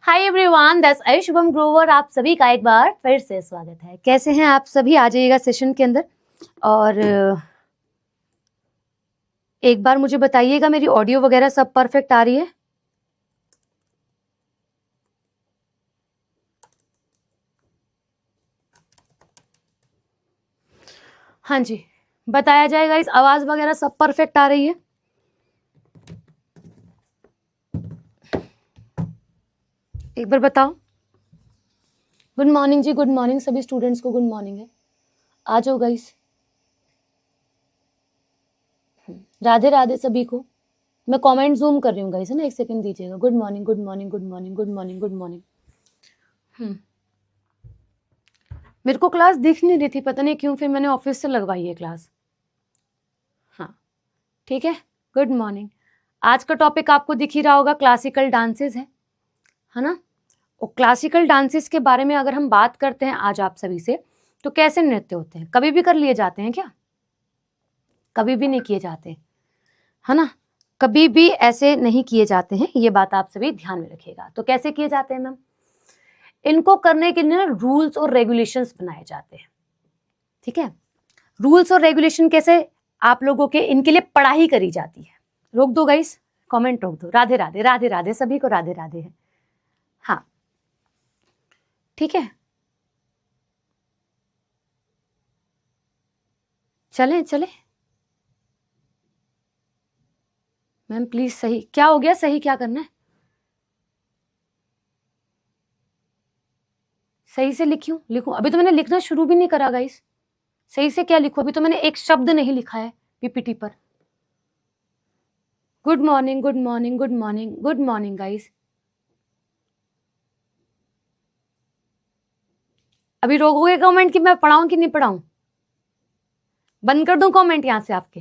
Hi everyone, that's I Shubham Grover. आप सभी का एक बार फिर से स्वागत है। कैसे हैं आप सभी? आ जाइएगा सेशन के अंदर और एक बार मुझे बताइएगा मेरी ऑडियो वगैरह सब परफेक्ट आ रही है? हाँ जी, बताया जाएगा। इस आवाज वगैरह सब परफेक्ट आ रही है? एक बार बताओ। गुड मॉर्निंग जी, गुड मॉर्निंग सभी स्टूडेंट्स को। गुड मॉर्निंग है, आ जाओ गाइस। राधे राधे सभी को। मैं कमेंट जूम कर रही हूँ गाइस, है ना, एक सेकंड दीजिएगा। Good morning, good morning, good morning, good morning, good morning. मेरे को क्लास दिख नहीं रही थी, पता नहीं क्यों, फिर मैंने ऑफिस से लगवाई है क्लास। हाँ ठीक है, गुड मॉर्निंग। आज का टॉपिक आपको दिख ही रहा होगा, क्लासिकल डांसेस है ना। और क्लासिकल डांसेस के बारे में अगर हम बात करते हैं आज आप सभी से, तो कैसे नृत्य होते हैं? कभी भी कर लिए जाते हैं क्या? कभी भी नहीं किए जाते, है ना। कभी भी ऐसे नहीं किए जाते हैं, ये बात आप सभी ध्यान में रखिएगा। तो कैसे किए जाते हैं मैम? इनको करने के लिए रूल्स और रेगुलेशंस बनाए जाते हैं, ठीक है। रूल्स और रेगुलेशन कैसे? आप लोगों के इनके लिए पढ़ाई करी जाती है। रोक दो गाइस, कमेंट रोक दो। राधे राधे, राधे राधे सभी को, राधे राधे है। हाँ ठीक है, चलें चलें मैम प्लीज। सही क्या हो गया? सही क्या करना है? सही से लिखूं? लिखूं? अभी तो मैंने लिखना शुरू भी नहीं करा गाइस। सही से क्या लिखूं? अभी तो मैंने एक शब्द नहीं लिखा है पीपीटी पर। Good morning, good morning, good morning, good morning guys. अभी रोकोगे कमेंट कि मैं पढ़ाऊं कि नहीं पढ़ाऊं? बंद कर दूं कमेंट यहां से आपके?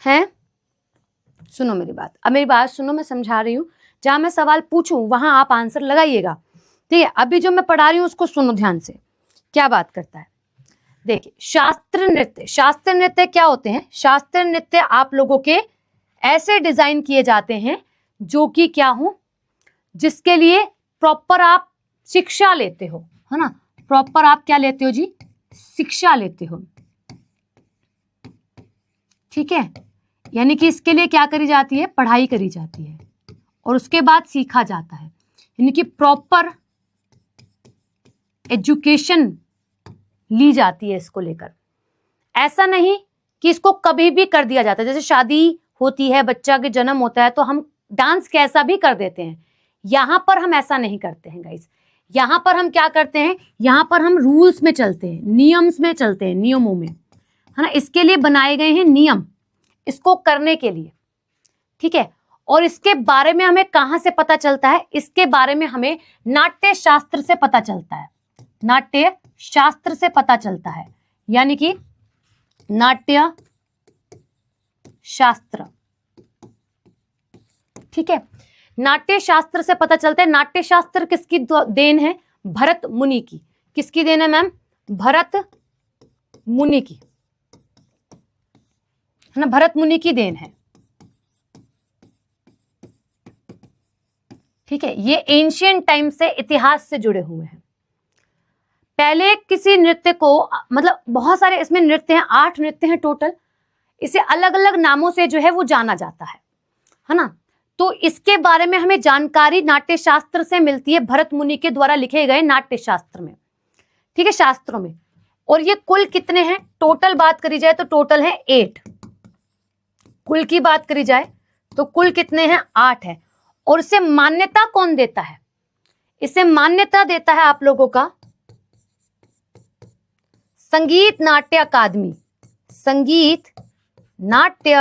हैं? सुनो मेरी बात, अब मेरी बात सुनो, मैं समझा रही हूं। जहां मैं सवाल पूछूं वहां आप आंसर लगाइएगा, ठीक है। अभी जो मैं पढ़ा रही हूं उसको सुनो ध्यान से, क्या बात करता है। देखिए, शास्त्र नृत्य, शास्त्र नृत्य क्या होते हैं? शास्त्र नृत्य आप लोगों के ऐसे डिजाइन किए जाते हैं जो कि क्या हो, जिसके लिए प्रॉपर आप शिक्षा लेते हो, है ना। प्रॉपर आप क्या लेते हो जी? शिक्षा लेते हो, ठीक है। यानी कि इसके लिए क्या करी जाती है? पढ़ाई करी जाती है और उसके बाद सीखा जाता है। यानी कि प्रॉपर एजुकेशन ली जाती है इसको लेकर। ऐसा नहीं कि इसको कभी भी कर दिया जाता है। जैसे शादी होती है, बच्चा के जन्म होता है, तो हम डांस कैसा भी कर देते हैं। यहां पर हम ऐसा नहीं करते हैं गाइस। यहां पर हम क्या करते हैं? यहां पर हम रूल्स में चलते हैं, नियम्स में चलते हैं, नियमों में, है ना। इसके लिए बनाए गए हैं नियम, इसको करने के लिए, ठीक है। और इसके बारे में हमें कहां से पता चलता है? इसके बारे में हमें नाट्य शास्त्र से पता चलता है। नाट्य शास्त्र से पता चलता है, यानी कि नाट्य शास्त्र, ठीक है। नाट्य शास्त्र से पता चलता है। नाट्य शास्त्र किसकी देन है? भरत मुनि की। किसकी देन है मैम? भरत मुनि की, है ना। भरत मुनि की देन है, ठीक है। ये एंशियंट टाइम से, इतिहास से जुड़े हुए हैं। पहले किसी नृत्य को, मतलब बहुत सारे इसमें नृत्य हैं, 8 नृत्य हैं टोटल। इसे अलग अलग नामों से जो है वो जाना जाता है ना। तो इसके बारे में हमें जानकारी नाट्य शास्त्र से मिलती है, भरत मुनि के द्वारा लिखे गए नाट्य शास्त्र में, ठीक है, शास्त्रों में। और ये कुल कितने हैं? टोटल बात करी जाए तो टोटल है 8। कुल की बात करी जाए तो कुल कितने हैं? 8 है। और इसे मान्यता कौन देता है? इसे मान्यता देता है आप लोगों का संगीत नाट्य अकादमी। संगीत नाट्य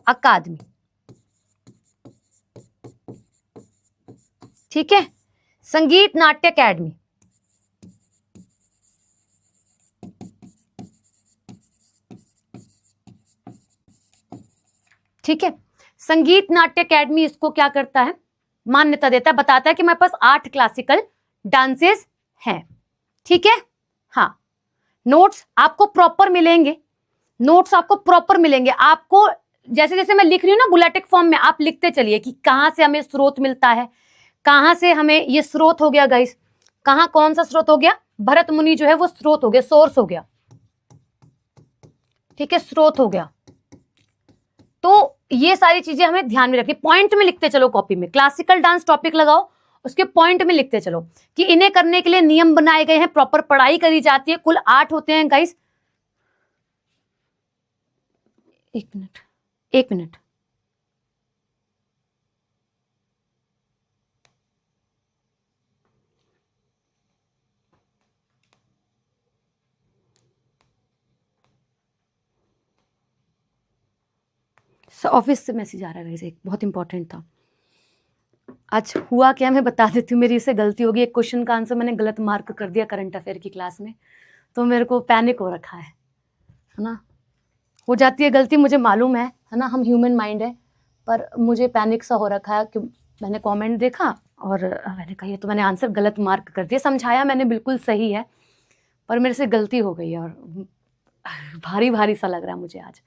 अकादमी, ठीक है। संगीत नाट्य अकादमी, ठीक है। संगीत नाट्य अकादमी इसको क्या करता है? मान्यता देता है, बताता है कि मेरे पास 8 क्लासिकल डांसेस हैं, ठीक है। हाँ, नोट्स आपको प्रॉपर मिलेंगे, नोट्स आपको प्रॉपर मिलेंगे। आपको जैसे जैसे मैं लिख रही हूँ ना बुलेटिक फॉर्म में, आप लिखते चलिए कि कहाँ से हमें स्रोत मिलता है, कहाँ से हमें ये स्रोत हो गया गाइस, कहाँ कौन सा स्रोत हो गया, भरत मुनि जो है वो स्रोत हो गया, सोर्स हो गया, ठीक है, स्रोत हो गया। तो ये सारी चीजें हमें ध्यान में रखनी, पॉइंट में लिखते चलो कॉपी में, क्लासिकल डांस टॉपिक लगाओ, उसके पॉइंट में लिखते चलो कि इन्हें करने के लिए नियम बनाए गए हैं, प्रॉपर पढ़ाई करी जाती है, कुल 8 होते हैं गाइस। एक मिनट, एक मिनट, ऑफिस से मैसेज आ रहा है, एक बहुत इंपॉर्टेंट था। आज हुआ क्या मैं बता देती हूँ, मेरी इससे गलती होगी, एक क्वेश्चन का आंसर मैंने गलत मार्क कर दिया करंट अफेयर की क्लास में, तो मेरे को पैनिक हो रखा है ना, हो जाती है गलती, मुझे मालूम है ना, हम ह्यूमन माइंड है, पर मुझे पैनिक सा हो रखा है कि मैंने कमेंट देखा और मैंने कहा ये तो मैंने आंसर गलत मार्क कर दिया, समझाया मैंने बिल्कुल सही है, पर मेरे से गलती हो गई है और भारी भारी सा लग रहा है मुझे आज।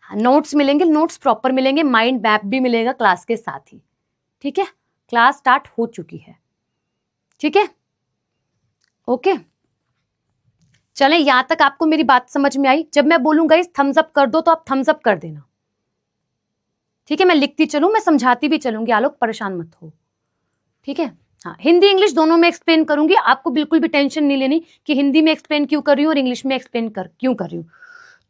हाँ, नोट्स मिलेंगे, नोट्स प्रॉपर मिलेंगे, माइंड मैप भी मिलेगा क्लास के साथ ही, ठीक है, क्लास स्टार्ट हो चुकी है, ठीक है, ओके। चलें, यहां तक आपको मेरी बात समझ में आई? जब मैं बोलूंगा इस थम्स अप कर दो तो आप थम्स अप कर देना, ठीक है, मैं लिखती चलूं, मैं समझाती भी चलूंगी, आलोक परेशान मत हो, ठीक है। हाँ, हिंदी इंग्लिश दोनों में एक्सप्लेन करूंगी, आपको बिल्कुल भी टेंशन नहीं लेनी कि हिंदी में एक्सप्लेन क्यों कर रही हूँ और इंग्लिश में एक्सप्लेन क्यों कर रही हूँ।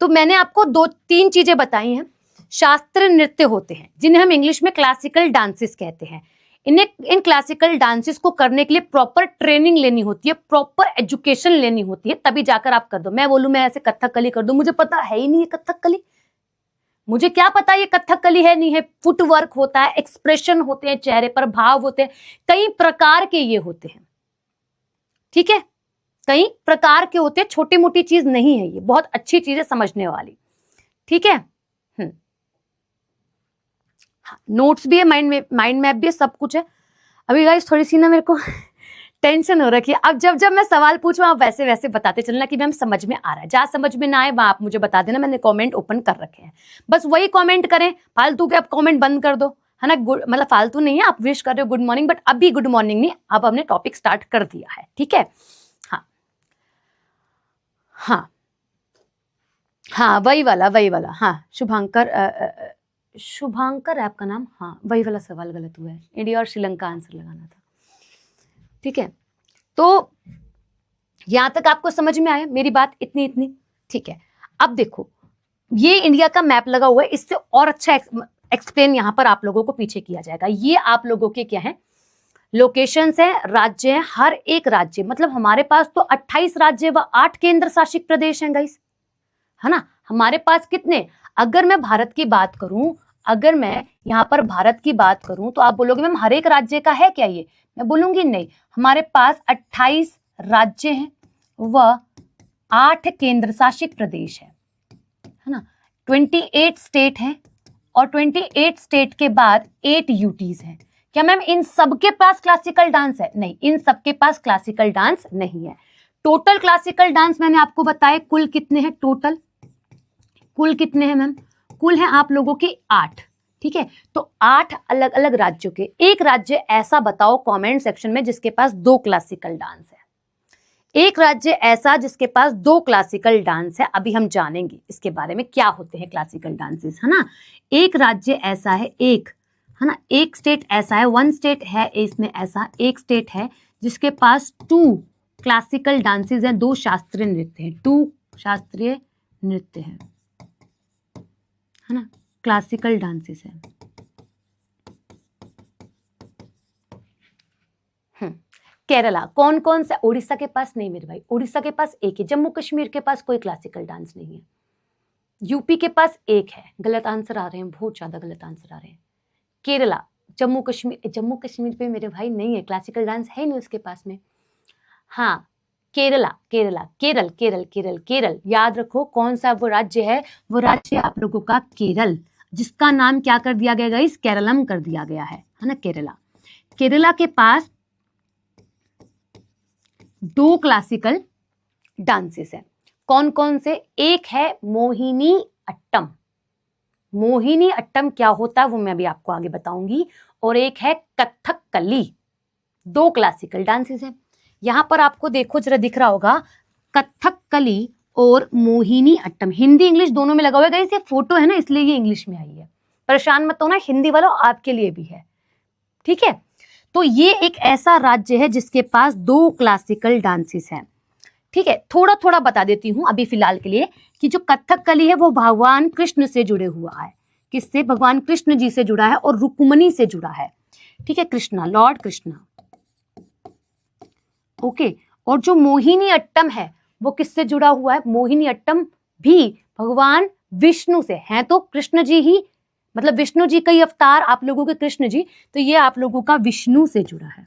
तो मैंने आपको 2-3 चीजें बताई हैं। शास्त्रीय नृत्य होते हैं जिन्हें हम इंग्लिश में क्लासिकल डांसेस कहते हैं, इन क्लासिकल डांसेस को करने के लिए प्रॉपर ट्रेनिंग लेनी होती है, प्रॉपर एजुकेशन लेनी होती है, तभी जाकर आप कर दो। मैं बोलूं मैं ऐसे कथकली कर दूं, मुझे पता है ही नहीं है कथकली, मुझे क्या पता ये कथकली है नहीं है, फुटवर्क होता है, एक्सप्रेशन होते हैं, चेहरे पर भाव होते हैं, कई प्रकार के ये होते हैं, ठीक है, कई प्रकार के होते हैं, छोटी मोटी चीज नहीं है ये, बहुत अच्छी चीज है समझने वाली, ठीक है। हाँ, नोट्स भी है, माइंड मैप भी है, सब कुछ है। अभी गाइस थोड़ी सी ना मेरे को टेंशन हो रखी है, अब जब जब मैं सवाल पूछूं आप वैसे वैसे बताते चलना कि मैम समझ में आ रहा है, जहां समझ में ना आए वहां आप मुझे बता देना, मैंने कमेंट ओपन कर रखे हैं, बस वही कमेंट करें, फालतू के आप कमेंट बंद कर दो, है ना, मतलब फालतू नहीं है, आप विश कर रहे हो गुड मॉर्निंग, बट अभी गुड मॉर्निंग नहीं, अब हमने टॉपिक स्टार्ट कर दिया है, ठीक है। हाँ हाँ हाँ, वही वाला, हाँ, शुभांकर आपका नाम, हाँ, वही वाला सवाल गलत हुआ है, इंडिया और श्रीलंका आंसर लगाना था, ठीक है। तो यहां तक आपको समझ में आया मेरी बात, इतनी, ठीक है। अब देखो ये इंडिया का मैप लगा हुआ है, इससे और अच्छा एक्सप्लेन यहां पर आप लोगों को पीछे किया जाएगा। ये आप लोगों के क्या है, लोकेशंस है, राज्य है, हर एक राज्य, मतलब हमारे पास तो 28 राज्य व 8 केंद्र शासित प्रदेश हैं गाइस, है ना। हमारे पास कितने, अगर मैं भारत की बात करूं, अगर मैं यहाँ पर भारत की बात करूं तो आप बोलोगे मैम हर एक राज्य का है क्या ये, मैं बोलूंगी नहीं, हमारे पास 28 राज्य हैं व 8 केंद्र शासित प्रदेश है ना, 28 स्टेट है और 28 स्टेट के बाद 8 यूटीज हैं। क्या मैम इन सबके पास क्लासिकल डांस है? नहीं, इन सबके पास क्लासिकल डांस नहीं है। टोटल क्लासिकल डांस मैंने आपको बताया कुल कितने हैं, टोटल कुल कितने हैं मैम, कुल है आप लोगों के 8, ठीक है। तो 8 अलग अलग राज्यों के, एक राज्य ऐसा बताओ कमेंट सेक्शन में जिसके पास 2 क्लासिकल डांस है, एक राज्य ऐसा जिसके पास 2 क्लासिकल डांस है। अभी हम जानेंगे इसके बारे में क्या होते हैं क्लासिकल डांसेस, है ना। एक राज्य ऐसा है, एक, है ना, एक स्टेट ऐसा है, 1 स्टेट है इसमें ऐसा, एक स्टेट है जिसके पास 2 क्लासिकल डांसेस हैं, 2 शास्त्रीय नृत्य हैं, 2 शास्त्रीय नृत्य हैं, है ना, क्लासिकल डांसेस है। केरला, कौन कौन सा, उड़ीसा के पास नहीं मेरे भाई, उड़ीसा के पास एक है, जम्मू कश्मीर के पास कोई क्लासिकल डांस नहीं है, यूपी के पास एक है, गलत आंसर आ रहे हैं, बहुत ज्यादा गलत आंसर आ रहे हैं। केरला, जम्मू कश्मीर पे मेरे भाई नहीं है, क्लासिकल डांस है नहीं उसके पास में। हाँ, केरल, याद रखो कौन सा वो राज्य है, वो राज्य आप लोगों का केरल, जिसका नाम क्या कर दिया गया गाइस, केरलम कर दिया गया है ना, केरला के पास 2 क्लासिकल डांसेस है, कौन कौन से, एक है मोहिनी अट्टम, मोहिनी अट्टम क्या होता है वो मैं अभी आपको आगे बताऊंगी, और एक है कथकली। दो क्लासिकल डांसेस हैं। यहां पर आपको देखो जरा दिख रहा होगा, कथकली और मोहिनी अट्टम, हिंदी इंग्लिश दोनों में लगा हुआ है। ये फोटो है ना इसलिए ये इंग्लिश में आई है, परेशान मत होना, हिंदी वालों आपके लिए भी है, ठीक है। तो ये एक ऐसा राज्य है जिसके पास दो क्लासिकल डांसेस हैं, ठीक है। थोड़ा थोड़ा बता देती हूं अभी फिलहाल के लिए कि जो कथकली है वो भगवान कृष्ण से जुड़े हुआ है। किससे? भगवान कृष्ण जी से जुड़ा है और रुक्मणी से जुड़ा है, ठीक है, कृष्णा, लॉर्ड कृष्णा, ओके। और जो मोहिनी अट्टम है वो किससे जुड़ा हुआ है? मोहिनी अट्टम भी भगवान विष्णु से हैं, तो कृष्ण जी ही, मतलब विष्णु जी का ही अवतार आप लोगों के कृष्ण जी, तो ये आप लोगों का विष्णु से जुड़ा है,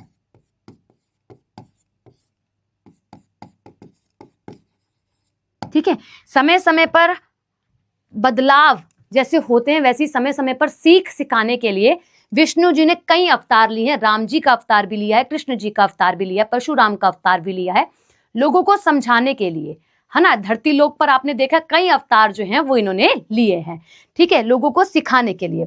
ठीक है। समय समय पर बदलाव जैसे होते हैं वैसे समय समय पर सीख सिखाने के लिए विष्णु जी ने कई अवतार लिए हैं। राम जी का अवतार भी लिया है, कृष्ण जी का अवतार भी लिया है, परशुराम का अवतार भी लिया है, लोगों को समझाने के लिए, है ना। धरती लोक पर आपने देखा कई अवतार जो हैं वो इन्होंने लिए हैं, ठीक है, लोगों को सिखाने के लिए।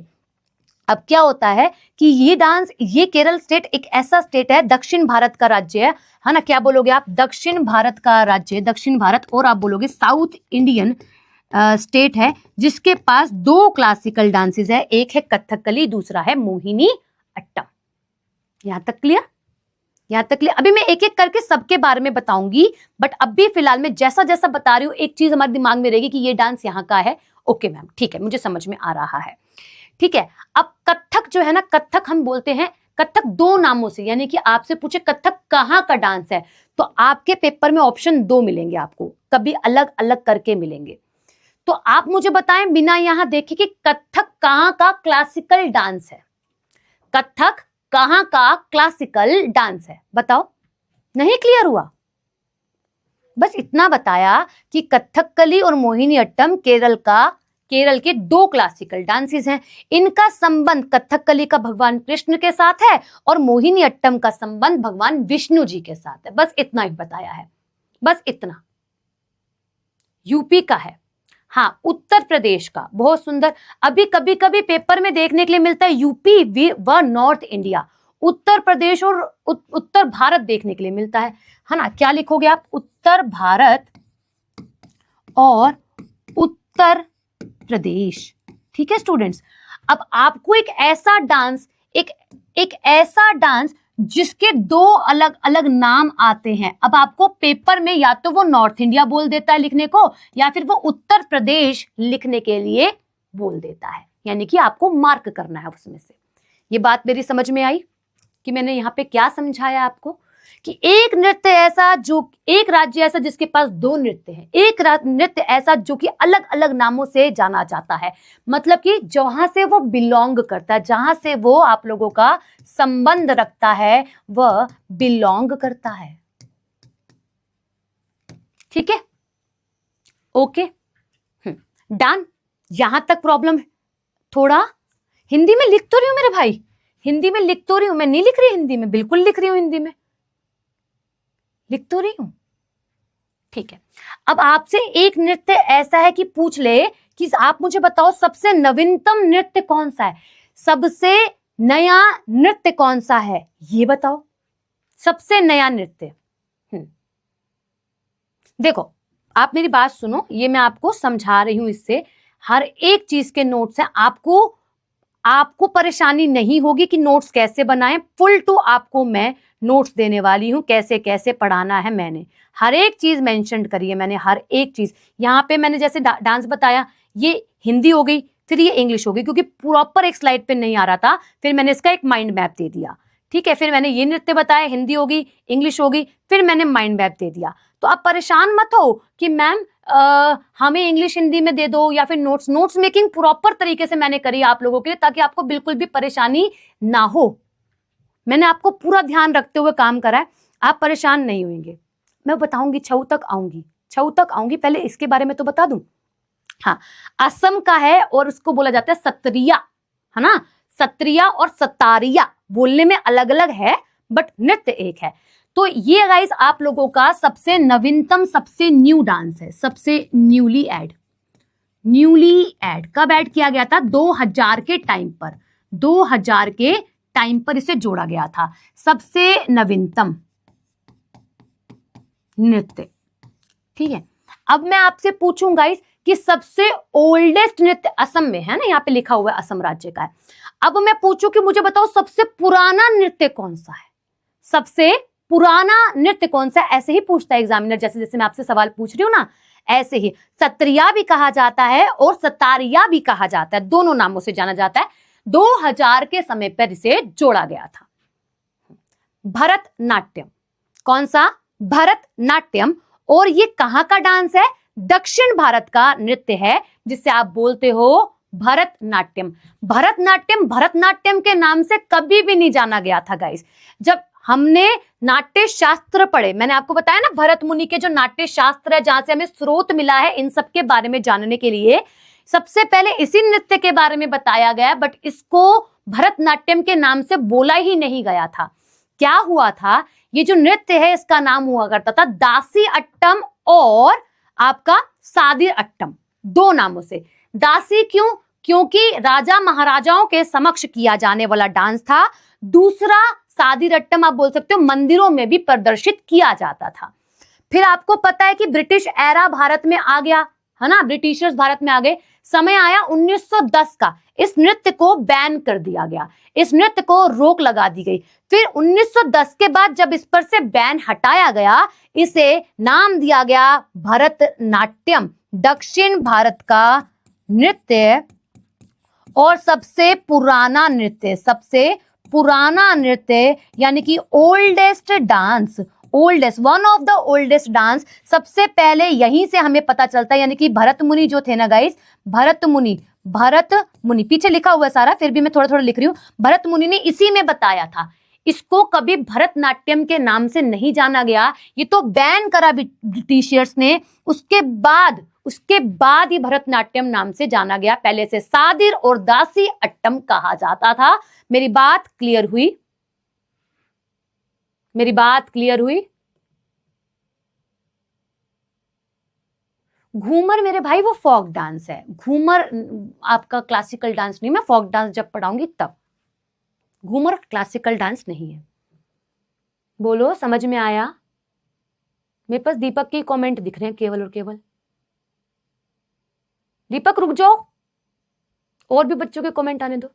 अब क्या होता है कि ये डांस, ये केरल स्टेट एक ऐसा स्टेट है, दक्षिण भारत का राज्य है ना। क्या बोलोगे आप? दक्षिण भारत का राज्य, दक्षिण भारत, और आप बोलोगे साउथ इंडियन स्टेट है जिसके पास दो क्लासिकल डांसेस है, एक है कथकली, दूसरा है मोहिनी अट्टम। यहां तक क्लियर? यहां तक क्लियर? अभी मैं एक एक करके सबके बारे में बताऊंगी, बट अभी फिलहाल में जैसा जैसा बता रही हूं एक चीज हमारे दिमाग में रहेगी कि ये डांस यहाँ का है। ओके मैम, ठीक है, मुझे समझ में आ रहा है, ठीक है। अब कथक जो है ना, कथक हम बोलते हैं, कथक दो नामों से, यानी कि आपसे पूछे कथक कहाँ का डांस है तो आपके पेपर में ऑप्शन दो मिलेंगे आपको, कभी अलग अलग करके मिलेंगे। तो आप मुझे बताएं बिना यहां देखे कि कथक कहां का क्लासिकल डांस है, कथक कहां का क्लासिकल डांस है, बताओ। नहीं क्लियर हुआ? बस इतना बताया कि कथकली और मोहिनी अट्टम केरल के दो क्लासिकल डांसेस हैं। इनका संबंध कथकली का भगवान कृष्ण के साथ है और मोहिनी अट्टम का संबंध भगवान विष्णु जी के साथ है। बस इतना ही बताया है, बस इतना। यूपी का है, हाँ, उत्तर प्रदेश का, बहुत सुंदर। अभी कभी कभी पेपर में देखने के लिए मिलता है यूपी व नॉर्थ इंडिया, उत्तर प्रदेश और उत्तर भारत देखने के लिए मिलता है ना। क्या लिखोगे आप? उत्तर भारत और उत्तर प्रदेश, ठीक है स्टूडेंट्स। अब आपको एक ऐसा डांस जिसके दो अलग अलग नाम आते हैं, अब आपको पेपर में या तो वो नॉर्थ इंडिया बोल देता है लिखने को, या फिर वो उत्तर प्रदेश लिखने के लिए बोल देता है, यानी कि आपको मार्क करना है उसमें से। ये बात मेरी समझ में आई कि मैंने यहाँ पे क्या समझाया आपको? कि एक नृत्य ऐसा, जो एक राज्य ऐसा जिसके पास दो नृत्य हैं, एक नृत्य ऐसा जो कि अलग अलग नामों से जाना जाता है, मतलब कि जहां से वो बिलोंग करता है, जहां से वो आप लोगों का संबंध रखता है, वह बिलोंग करता है, ठीक है, ओके, डन। यहां तक प्रॉब्लम है? थोड़ा हिंदी में लिख तो रही हूं मेरे भाई, हिंदी में लिख तो रही हूं, मैं नहीं लिख रही हिंदी में, बिल्कुल लिख रही हूं, हिंदी में लिख तो रही हूं, ठीक है। अब आपसे एक नृत्य ऐसा है कि पूछ ले कि आप मुझे बताओ सबसे नवीनतम नृत्य कौन सा है, सबसे नया नृत्य कौन सा है, ये बताओ, सबसे नया नृत्य। देखो आप मेरी बात सुनो, ये मैं आपको समझा रही हूं, इससे हर एक चीज के नोट्स हैं, आपको परेशानी नहीं होगी कि नोट्स कैसे बनाएं, फुल टू आपको मैं नोट्स देने वाली हूं, कैसे कैसे पढ़ाना है। मैंने हर एक चीज मेंशन करी है, मैंने हर एक चीज यहाँ पे मैंने जैसे डांस बताया, ये हिंदी हो गई, फिर ये इंग्लिश हो गई, क्योंकि प्रॉपर एक स्लाइड पे नहीं आ रहा था, फिर मैंने इसका एक माइंड मैप दे दिया, ठीक है। फिर मैंने ये नृत्य बताया, हिंदी होगी, इंग्लिश होगी, फिर मैंने माइंड मैप दे दिया। तो आप परेशान मत हो कि मैम हमें इंग्लिश हिंदी में दे दो, या फिर नोट्स मेकिंग प्रॉपर तरीके से मैंने करी आप लोगों के लिए, ताकि आपको बिल्कुल भी परेशानी ना हो। मैंने आपको पूरा ध्यान रखते हुए काम करा है, आप परेशान नहीं होंगे। मैं बताऊंगी, छऊ तक आऊंगी, पहले इसके बारे में तो बता दूं। हाँ, असम का है और उसको बोला जाता है सत्रिया, है ना। सत्रिया और सतारिया बोलने में अलग अलग है, बट नृत्य एक है। तो ये गाइस आप लोगों का सबसे नवीनतम, सबसे न्यू डांस है, सबसे न्यूली ऐड, न्यूली ऐड, कब ऐड किया गया था? 2000 के टाइम पर, 2000 के टाइम पर इसे जोड़ा गया था। सबसे नवीनतम नृत्य, ठीक है। अब मैं आपसे पूछूंगा इस कि सबसे ओल्डेस्ट नृत्य असम में है ना, यहाँ पे लिखा हुआ है असम राज्य का है। अब मैं पूछूं कि मुझे बताओ सबसे पुराना नृत्य कौन सा है? सबसे पुराना नृत्य कौन सा है? ऐसे ही पूछता है एग्जामिनर, जैसे जैसे मैं आपसे सवाल पूछ रही हूँ ना, ऐसे ही। सत्रिया भी कहा जाता है और सतारिया भी कहा जाता है, दोनों नामों से जाना जाता है। 2000 के समय पर इसे जोड़ा गया था। भरतनाट्यम, कौन सा? भरतनाट्यम। और ये कहां का डांस है? दक्षिण भारत का नृत्य है, जिसे आप बोलते हो भरतनाट्यम। भरतनाट्यम भरतनाट्यम के नाम से कभी भी नहीं जाना गया था गाइस। जब हमने नाट्य शास्त्र पढ़े, मैंने आपको बताया ना भरत मुनि के जो नाट्य शास्त्र है, जहां से हमें स्रोत मिला है इन सब के बारे में जानने के लिए, सबसे पहले इसी नृत्य के बारे में बताया गया, बट इसको भरतनाट्यम के नाम से बोला ही नहीं गया था। क्या हुआ था? ये जो नृत्य है इसका नाम हुआ करता था दासी अट्टम और आपका सादिर अट्टम, दो नामों से। दासी क्यों? क्योंकि राजा महाराजाओं के समक्ष किया जाने वाला डांस था। दूसरा सादिर अट्टम आप बोल सकते हो मंदिरों में भी प्रदर्शित किया जाता था। फिर आपको पता है कि ब्रिटिश एरा भारत में आ गया है ना, ब्रिटिशर्स भारत में आ गए। समय आया 1910 का, इस नृत्य को बैन कर दिया गया, इस नृत्य को रोक लगा दी गई। फिर 1910 के बाद जब इस पर से बैन हटाया गया, इसे नाम दिया गया भरतनाट्यम, दक्षिण भारत का नृत्य और सबसे पुराना नृत्य, सबसे पुराना नृत्य यानी कि oldest dance, oldest, one of the oldest dance. सबसे पहले यहीं से हमें पता चलता है, यानी कि भरत मुनि जो थे ना गाइस, भरत मुनि पीछे लिखा हुआ है सारा, फिर भी मैं थोड़ा थोड़ा लिख रही हूँ। भरत मुनि ने इसी में बताया था। इसको कभी भरतनाट्यम के नाम से नहीं जाना गया, ये तो बैन करा ब्रिटिशर्स ने। उसके बाद ही भरतनाट्यम नाम से जाना गया। पहले से सादिर और दासी अट्टम कहा जाता था। मेरी बात क्लियर हुई? मेरी बात क्लियर हुई? घूमर मेरे भाई वो फोक डांस है, घूमर आपका क्लासिकल डांस नहीं। मैं फोक डांस जब पढ़ाऊंगी तब, घूमर क्लासिकल डांस नहीं है। बोलो समझ में आया? मेरे पास दीपक के कमेंट दिख रहे हैं केवल और केवल। दीपक रुक जाओ, और भी बच्चों के कमेंट आने दो।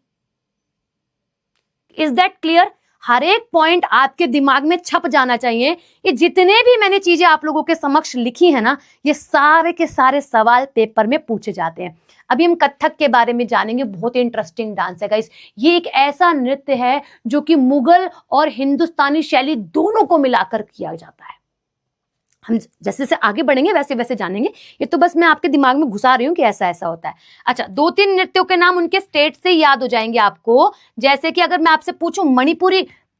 Is that clear? हर एक पॉइंट आपके दिमाग में छप जाना चाहिए। ये जितने भी मैंने चीजें आप लोगों के समक्ष लिखी है ना, ये सारे के सारे सवाल पेपर में पूछे जाते हैं। अभी हम कथक के बारे में जानेंगे, बहुत इंटरेस्टिंग डांस है गाइस। ये एक ऐसा नृत्य है जो कि मुगल और हिंदुस्तानी शैली दोनों को मिलाकर किया जाता है। हम जैसे जैसे आगे बढ़ेंगे वैसे वैसे जानेंगे, ये तो बस मैं आपके दिमाग में घुसा रही हूँ कि ऐसा ऐसा होता है। अच्छा, 2-3 नृत्यों के नाम उनके स्टेट से याद हो जाएंगे आपको। जैसे कि अगर मैं आपसे पूछूं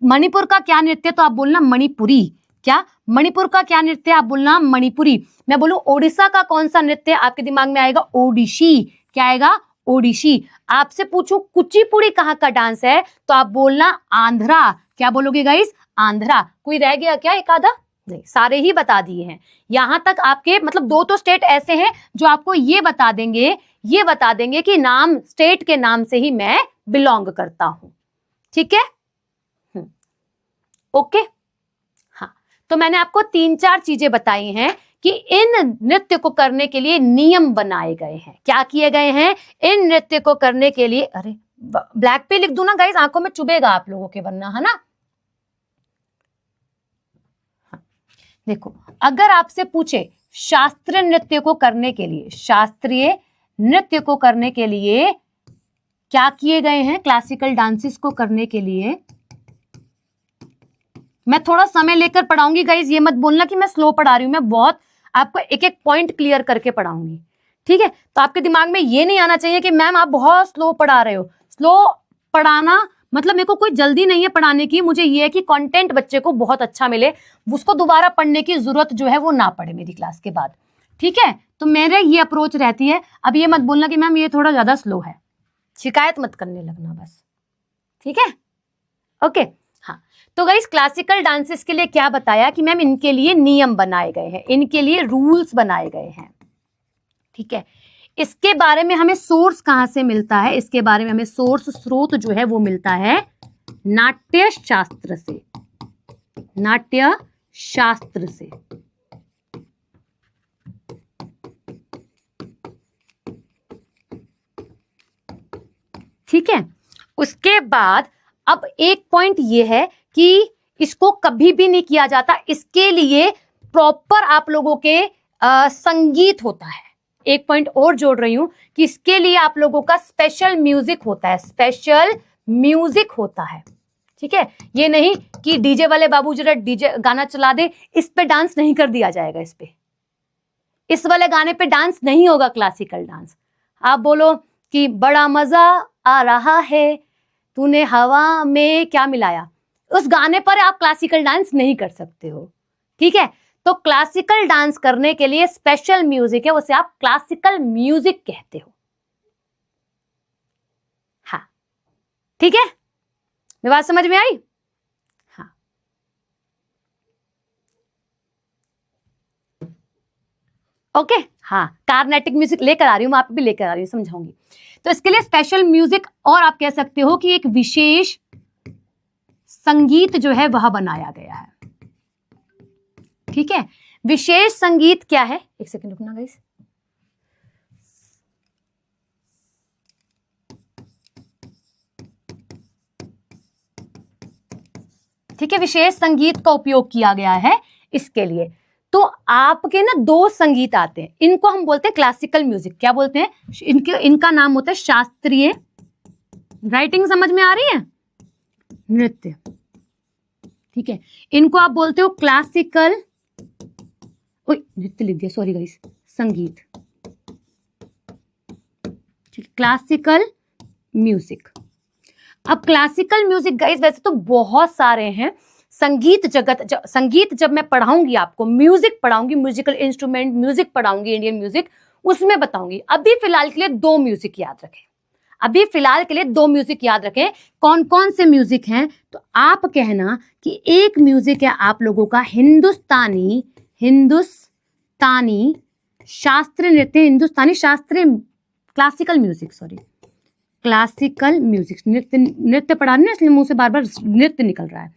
मणिपुर का क्या नृत्य, तो आप बोलना मणिपुरी। क्या? मणिपुर का क्या नृत्य? आप बोलना मणिपुरी। मैं बोलूं ओडिशा का कौन सा नृत्य, आपके दिमाग में आएगा ओडिशी। क्या आएगा? ओडिशी। आपसे पूछूं कुचिपुड़ी कहाँ का डांस है, तो आप बोलना आंध्रा। क्या बोलोगे गाइस? आंध्रा। कोई रह गया क्या एक आधा? नहीं, सारे ही बता दिए हैं। यहां तक आपके मतलब 2 तो स्टेट ऐसे हैं जो आपको ये बता देंगे कि नाम, स्टेट के नाम से ही मैं बिलोंग करता हूं। ठीक है? ओके। हाँ, तो मैंने आपको 3-4 चीजें बताई हैं कि इन नृत्य को करने के लिए नियम बनाए गए हैं। क्या किए गए हैं? इन नृत्य को करने के लिए, अरे ब्लैक पे लिख दूं ना गाइस, आंखों में चुभेगा आप लोगों के, वरना, है ना। देखो, अगर आपसे पूछे शास्त्रीय नृत्य को करने के लिए, शास्त्रीय नृत्य को करने के लिए क्या किए गए हैं, क्लासिकल डांसेस को करने के लिए, मैं थोड़ा समय लेकर पढ़ाऊंगी गाइज, ये मत बोलना कि मैं स्लो पढ़ा रही हूं। मैं बहुत आपको एक एक पॉइंट क्लियर करके पढ़ाऊंगी, ठीक है। तो आपके दिमाग में ये नहीं आना चाहिए कि मैम आप बहुत स्लो पढ़ा रहे हो। स्लो पढ़ाना मतलब मेरे को कोई जल्दी नहीं है पढ़ाने की, मुझे ये है कि कंटेंट बच्चे को बहुत अच्छा मिले, उसको दोबारा पढ़ने की जरूरत जो है वो ना पड़े मेरी क्लास के बाद, ठीक है। तो मेरे ये अप्रोच रहती है। अब ये मत बोलना कि मैम ये थोड़ा ज्यादा स्लो है, शिकायत मत करने लगना बस, ठीक है। ओके, हाँ। तो गाइस क्लासिकल डांसेस के लिए क्या बताया कि मैम इनके लिए नियम बनाए गए हैं, इनके लिए रूल्स बनाए गए हैं, ठीक है। इसके बारे में हमें सोर्स कहां से मिलता है? इसके बारे में हमें सोर्स, स्रोत जो है वो मिलता है नाट्य शास्त्र से, नाट्य शास्त्र से। ठीक है, उसके बाद अब एक पॉइंट ये है कि इसको कभी भी नहीं किया जाता, इसके लिए प्रॉपर आप लोगों के संगीत होता है। एक पॉइंट और जोड़ रही हूं कि इसके लिए आप लोगों का स्पेशल म्यूजिक होता है, स्पेशल म्यूजिक होता है। ठीक है, ये नहीं कि डीजे वाले बाबू जरा डीजे गाना चला दे, इस पे डांस नहीं कर दिया जाएगा, इस वाले गाने पे डांस नहीं होगा, क्लासिकल डांस। आप बोलो कि बड़ा मजा आ रहा है, तूने हवा में क्या मिलाया, उस गाने पर आप क्लासिकल डांस नहीं कर सकते हो। ठीक है, तो क्लासिकल डांस करने के लिए स्पेशल म्यूजिक है, उसे आप क्लासिकल म्यूजिक कहते हो। हाँ, ठीक है, मेरी बात समझ में आई? हाँ, ओके। हाँ, कार्नेटिक म्यूजिक लेकर आ रही हूं मैं, आप भी लेकर आ रही हूं, समझाऊंगी। तो इसके लिए स्पेशल म्यूजिक, और आप कह सकते हो कि एक विशेष संगीत जो है वह बनाया गया है। ठीक है, विशेष संगीत क्या है? एक सेकंड रुकना गाइस। ठीक है, विशेष संगीत का उपयोग किया गया है इसके लिए। तो आपके ना दो संगीत आते हैं, इनको हम बोलते हैं क्लासिकल म्यूजिक। क्या बोलते हैं? इनका नाम होता है शास्त्रीय, राइटिंग समझ में आ रही है? नृत्य। ठीक है, इनको आप बोलते हो क्लासिकल, नृत्य लिख दिया, सॉरी गाइस, संगीत, क्लासिकल म्यूजिक। अब क्लासिकल म्यूजिक गाइस वैसे तो बहुत सारे हैं, संगीत जगत, संगीत जब मैं पढ़ाऊंगी आपको, म्यूजिक पढ़ाऊंगी, म्यूजिकल इंस्ट्रूमेंट म्यूजिक पढ़ाऊंगी, इंडियन म्यूजिक, उसमें बताऊंगी। अभी फिलहाल के लिए दो म्यूजिक याद रखें, अभी फिलहाल के लिए दो म्यूजिक याद रखें। कौन कौन से म्यूजिक हैं? तो आप कहना कि एक म्यूजिक है आप लोगों का हिंदुस्तानी शास्त्रीय नृत्य, हिंदुस्तानी शास्त्रीय classical music, sorry classical music, नृत्य पढ़ा रही है इसलिए मुंह से बार बार नृत्य निकल रहा है।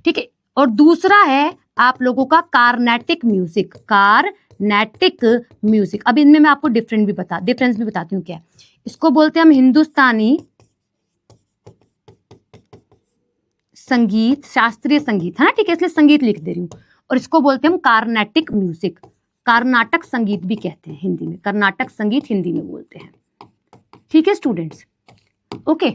ठीक है, और दूसरा है आप लोगों का कार्नेटिक म्यूजिक, कार्नेटिक म्यूजिक। अब इनमें मैं आपको डिफरेंस भी बताती हूँ क्या है। इसको बोलते हैं हम हिंदुस्तानी संगीत, शास्त्रीय संगीत, है ना? ठीक है, इसलिए संगीत लिख दे रही हूँ। और इसको बोलते हैं हम कार्नेटिक म्यूजिक, कर्नाटक संगीत भी कहते हैं हिंदी में, कर्नाटक संगीत हिंदी में बोलते हैं। ठीक है स्टूडेंट्स, ओके।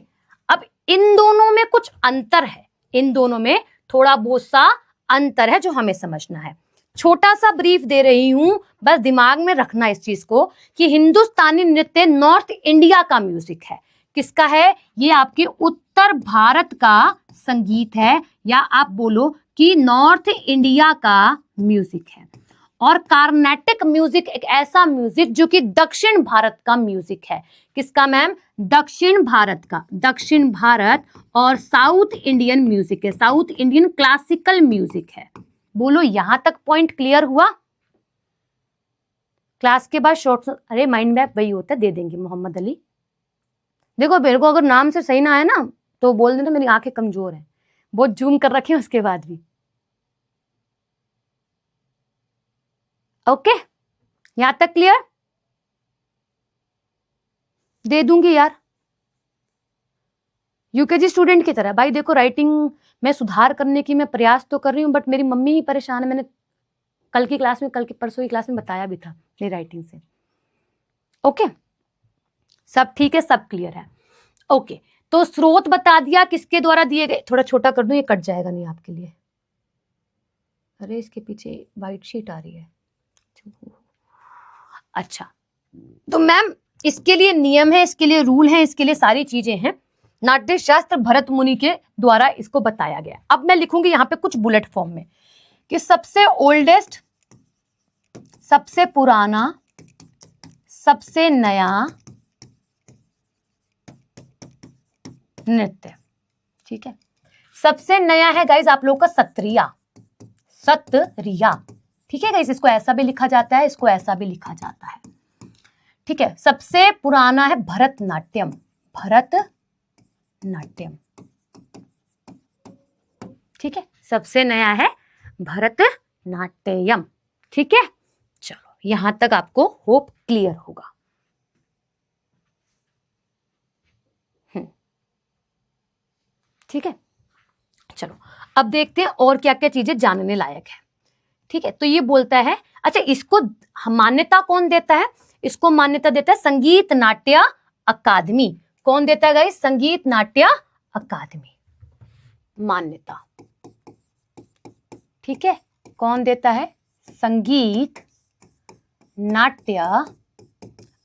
अब इन दोनों में कुछ अंतर है, इन दोनों में थोड़ा बहुत सा अंतर है जो हमें समझना है। छोटा सा ब्रीफ दे रही हूं, बस दिमाग में रखना इस चीज को कि हिंदुस्तानी नृत्य नॉर्थ इंडिया का म्यूजिक है। किसका है? ये आपके उत्तर भारत का संगीत है, या आप बोलो कि नॉर्थ इंडिया का म्यूजिक है। और कार्नेटिक म्यूजिक एक ऐसा म्यूजिक जो कि दक्षिण भारत का म्यूजिक है। किसका मैम? दक्षिण भारत का, दक्षिण भारत और साउथ इंडियन म्यूजिक है, साउथ इंडियन क्लासिकल म्यूजिक है। बोलो यहां तक पॉइंट क्लियर हुआ? क्लास के बाद शॉर्ट, अरे माइंड मैप वही होता है, दे देंगे मोहम्मद अली। देखो मेरे को अगर नाम से सही ना आया ना तो बोल देना, मेरी आंखें कमजोर है, बहुत जूम कर रखे हैं उसके बाद भी। ओके, यहां तक क्लियर? दे दूंगी यार, यूकेजी स्टूडेंट की तरह। भाई देखो राइटिंग में सुधार करने की मैं प्रयास तो कर रही हूँ, बट मेरी मम्मी ही परेशान है। मैंने कल की क्लास में, परसों की क्लास में बताया भी था मेरी राइटिंग से। ओके, सब ठीक है, सब क्लियर है। ओके, तो स्रोत बता दिया किसके द्वारा दिए गए। थोड़ा छोटा कर दूं, ये कट जाएगा नहीं आपके लिए। अरे इसके पीछे व्हाइट शीट आ रही है। अच्छा, तो मैम इसके लिए नियम है, इसके लिए रूल है, इसके लिए सारी चीजें हैं। नाट्य शास्त्र भरत मुनि के द्वारा इसको बताया गया। अब मैं लिखूंगी यहाँ पे कुछ बुलेट फॉर्म में कि सबसे ओल्डेस्ट, सबसे पुराना, सबसे नया नृत्य। ठीक है, सबसे नया है गाइज आप लोग का सत्रिया, सत्रिया। ठीक है गाइज, इसको ऐसा भी लिखा जाता है, इसको ऐसा भी लिखा जाता है। ठीक है, सबसे पुराना है भरतनाट्यम, भरतनाट्यम। ठीक है, सबसे नया है भरतनाट्यम। ठीक है, चलो यहां तक आपको होप क्लियर होगा। ठीक है, चलो अब देखते हैं और क्या क्या चीजें जानने लायक है। ठीक है, तो ये बोलता है, अच्छा इसको मान्यता कौन देता है? इसको मान्यता देता है संगीत नाट्य अकादमी। कौन देता है गाइस? संगीत नाट्य अकादमी मान्यता। ठीक है, कौन देता है? संगीत नाट्य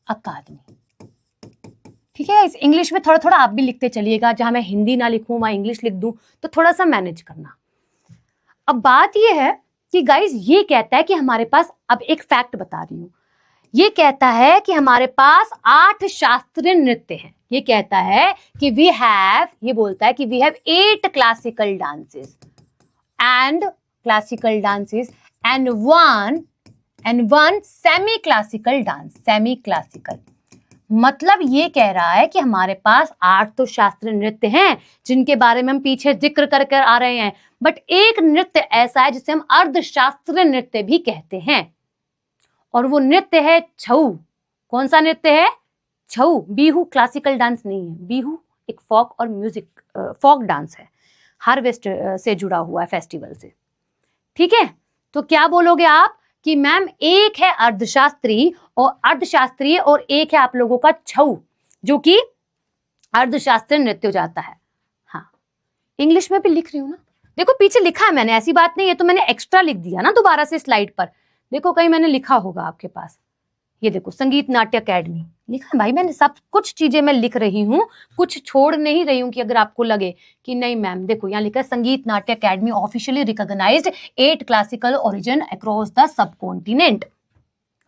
अकादमी। ठीक है, इस इंग्लिश में थोड़ा थोड़ा आप भी लिखते चलिएगा, जहां मैं हिंदी ना लिखूं वहां इंग्लिश लिख दूं, तो थोड़ा सा मैनेज करना। अब बात ये है कि गाइस ये कहता है कि हमारे पास, अब एक फैक्ट बता रही हूं, ये कहता है कि हमारे पास 8 शास्त्रीय नृत्य हैं। ये कहता है कि वी हैव, ये बोलता है कि we have 8 classical dances and classical dances and one semi classical dance. Semi classical मतलब ये कह रहा है कि हमारे पास 8 तो शास्त्रीय नृत्य हैं जिनके बारे में हम पीछे जिक्र कर कर आ रहे हैं, बट एक नृत्य ऐसा है जिसे हम अर्धशास्त्रीय नृत्य भी कहते हैं, और वो नृत्य है छऊ। कौन सा नृत्य है? छऊ। बिहू क्लासिकल डांस नहीं है, बिहू एक फोक और म्यूजिक, फोक डांस है, हार्वेस्ट से जुड़ा हुआ है, फेस्टिवल से। ठीक है, तो क्या बोलोगे आप कि मैम एक है अर्धशास्त्रीय और एक है आप लोगों का छऊ, जो कि अर्धशास्त्रीय नृत्य हो जाता है। हाँ, इंग्लिश में भी लिख रही हूं ना, देखो पीछे लिखा है मैंने, ऐसी बात नहीं है, तो मैंने एक्स्ट्रा लिख दिया ना दोबारा से स्लाइड पर। देखो कहीं मैंने लिखा होगा आपके पास, ये देखो संगीत नाट्य अकेडमी लिखा है भाई, मैंने सब कुछ चीजें मैं लिख रही हूँ, कुछ छोड़ नहीं रही हूँ कि अगर आपको लगे कि नहीं मैम, देखो यहाँ लिखा है Sangeet Natya academy officially recognised 8 classical origin across the subcontinent.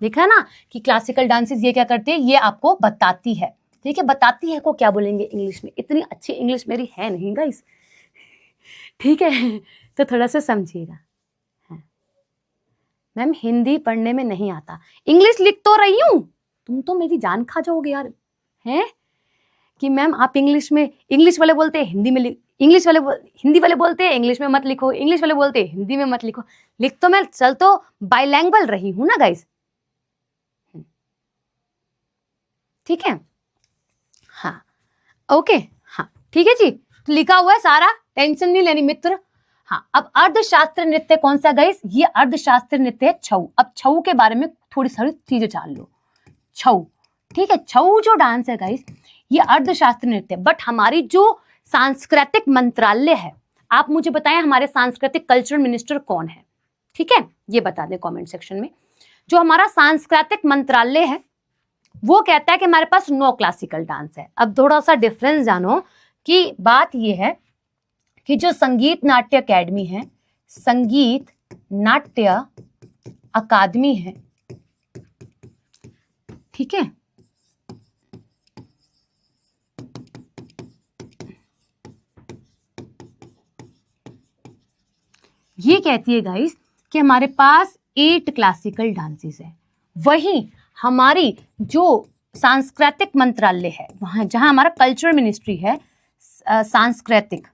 लिखा है ना कि क्लासिकल डांसेस ये क्या करते हैं, ये आपको बताती है। ठीक है, बताती है को क्या बोलेंगे इंग्लिश में? इतनी अच्छी इंग्लिश मेरी है नहीं गाइस। ठीक है, तो थोड़ा सा समझिएगा। मैम हिंदी पढ़ने में नहीं आता, इंग्लिश लिख तो रही हूं, तुम तो मेरी जान खा जाओगे यार। हैं कि मैम आप इंग्लिश वाले बोलते हैं हिंदी में हिंदी वाले बोलते हैं इंग्लिश में मत लिखो, इंग्लिश वाले बोलते हैं हिंदी में मत लिखो। लिख तो मैं चल तो बाइलैंग्वेज रही हूं ना गाइस। ठीक है, हाँ ओके, हाँ ठीक है जी, तो लिखा हुआ है सारा, टेंशन नहीं लेनी मित्र। हाँ, अब अर्धशास्त्रीय नृत्य कौन सा गाइस? ये अर्धशास्त्रीय नृत्य है छऊ। अब छऊ के बारे में थोड़ी सारी चीजें जान लो। छऊ, ठीक है, छऊ जो डांस है गाइस, ये अर्धशास्त्रीय नृत्य, बट हमारी जो सांस्कृतिक मंत्रालय है, आप मुझे बताएं हमारे सांस्कृतिक कल्चरल मिनिस्टर कौन है? ठीक है, ये बता दें कमेंट सेक्शन में। जो हमारा सांस्कृतिक मंत्रालय है वो कहता है कि हमारे पास 9 क्लासिकल डांस है। अब थोड़ा सा डिफरेंस जानो कि बात ये है कि जो संगीत नाट्य अकेडमी है, संगीत नाट्य अकादमी है, ठीक है, ये कहती है गाइस कि हमारे पास 8 क्लासिकल डांसेस है। वहीं हमारी जो सांस्कृतिक मंत्रालय है, वहां जहां हमारा कल्चरल मिनिस्ट्री है, सांस्कृतिक,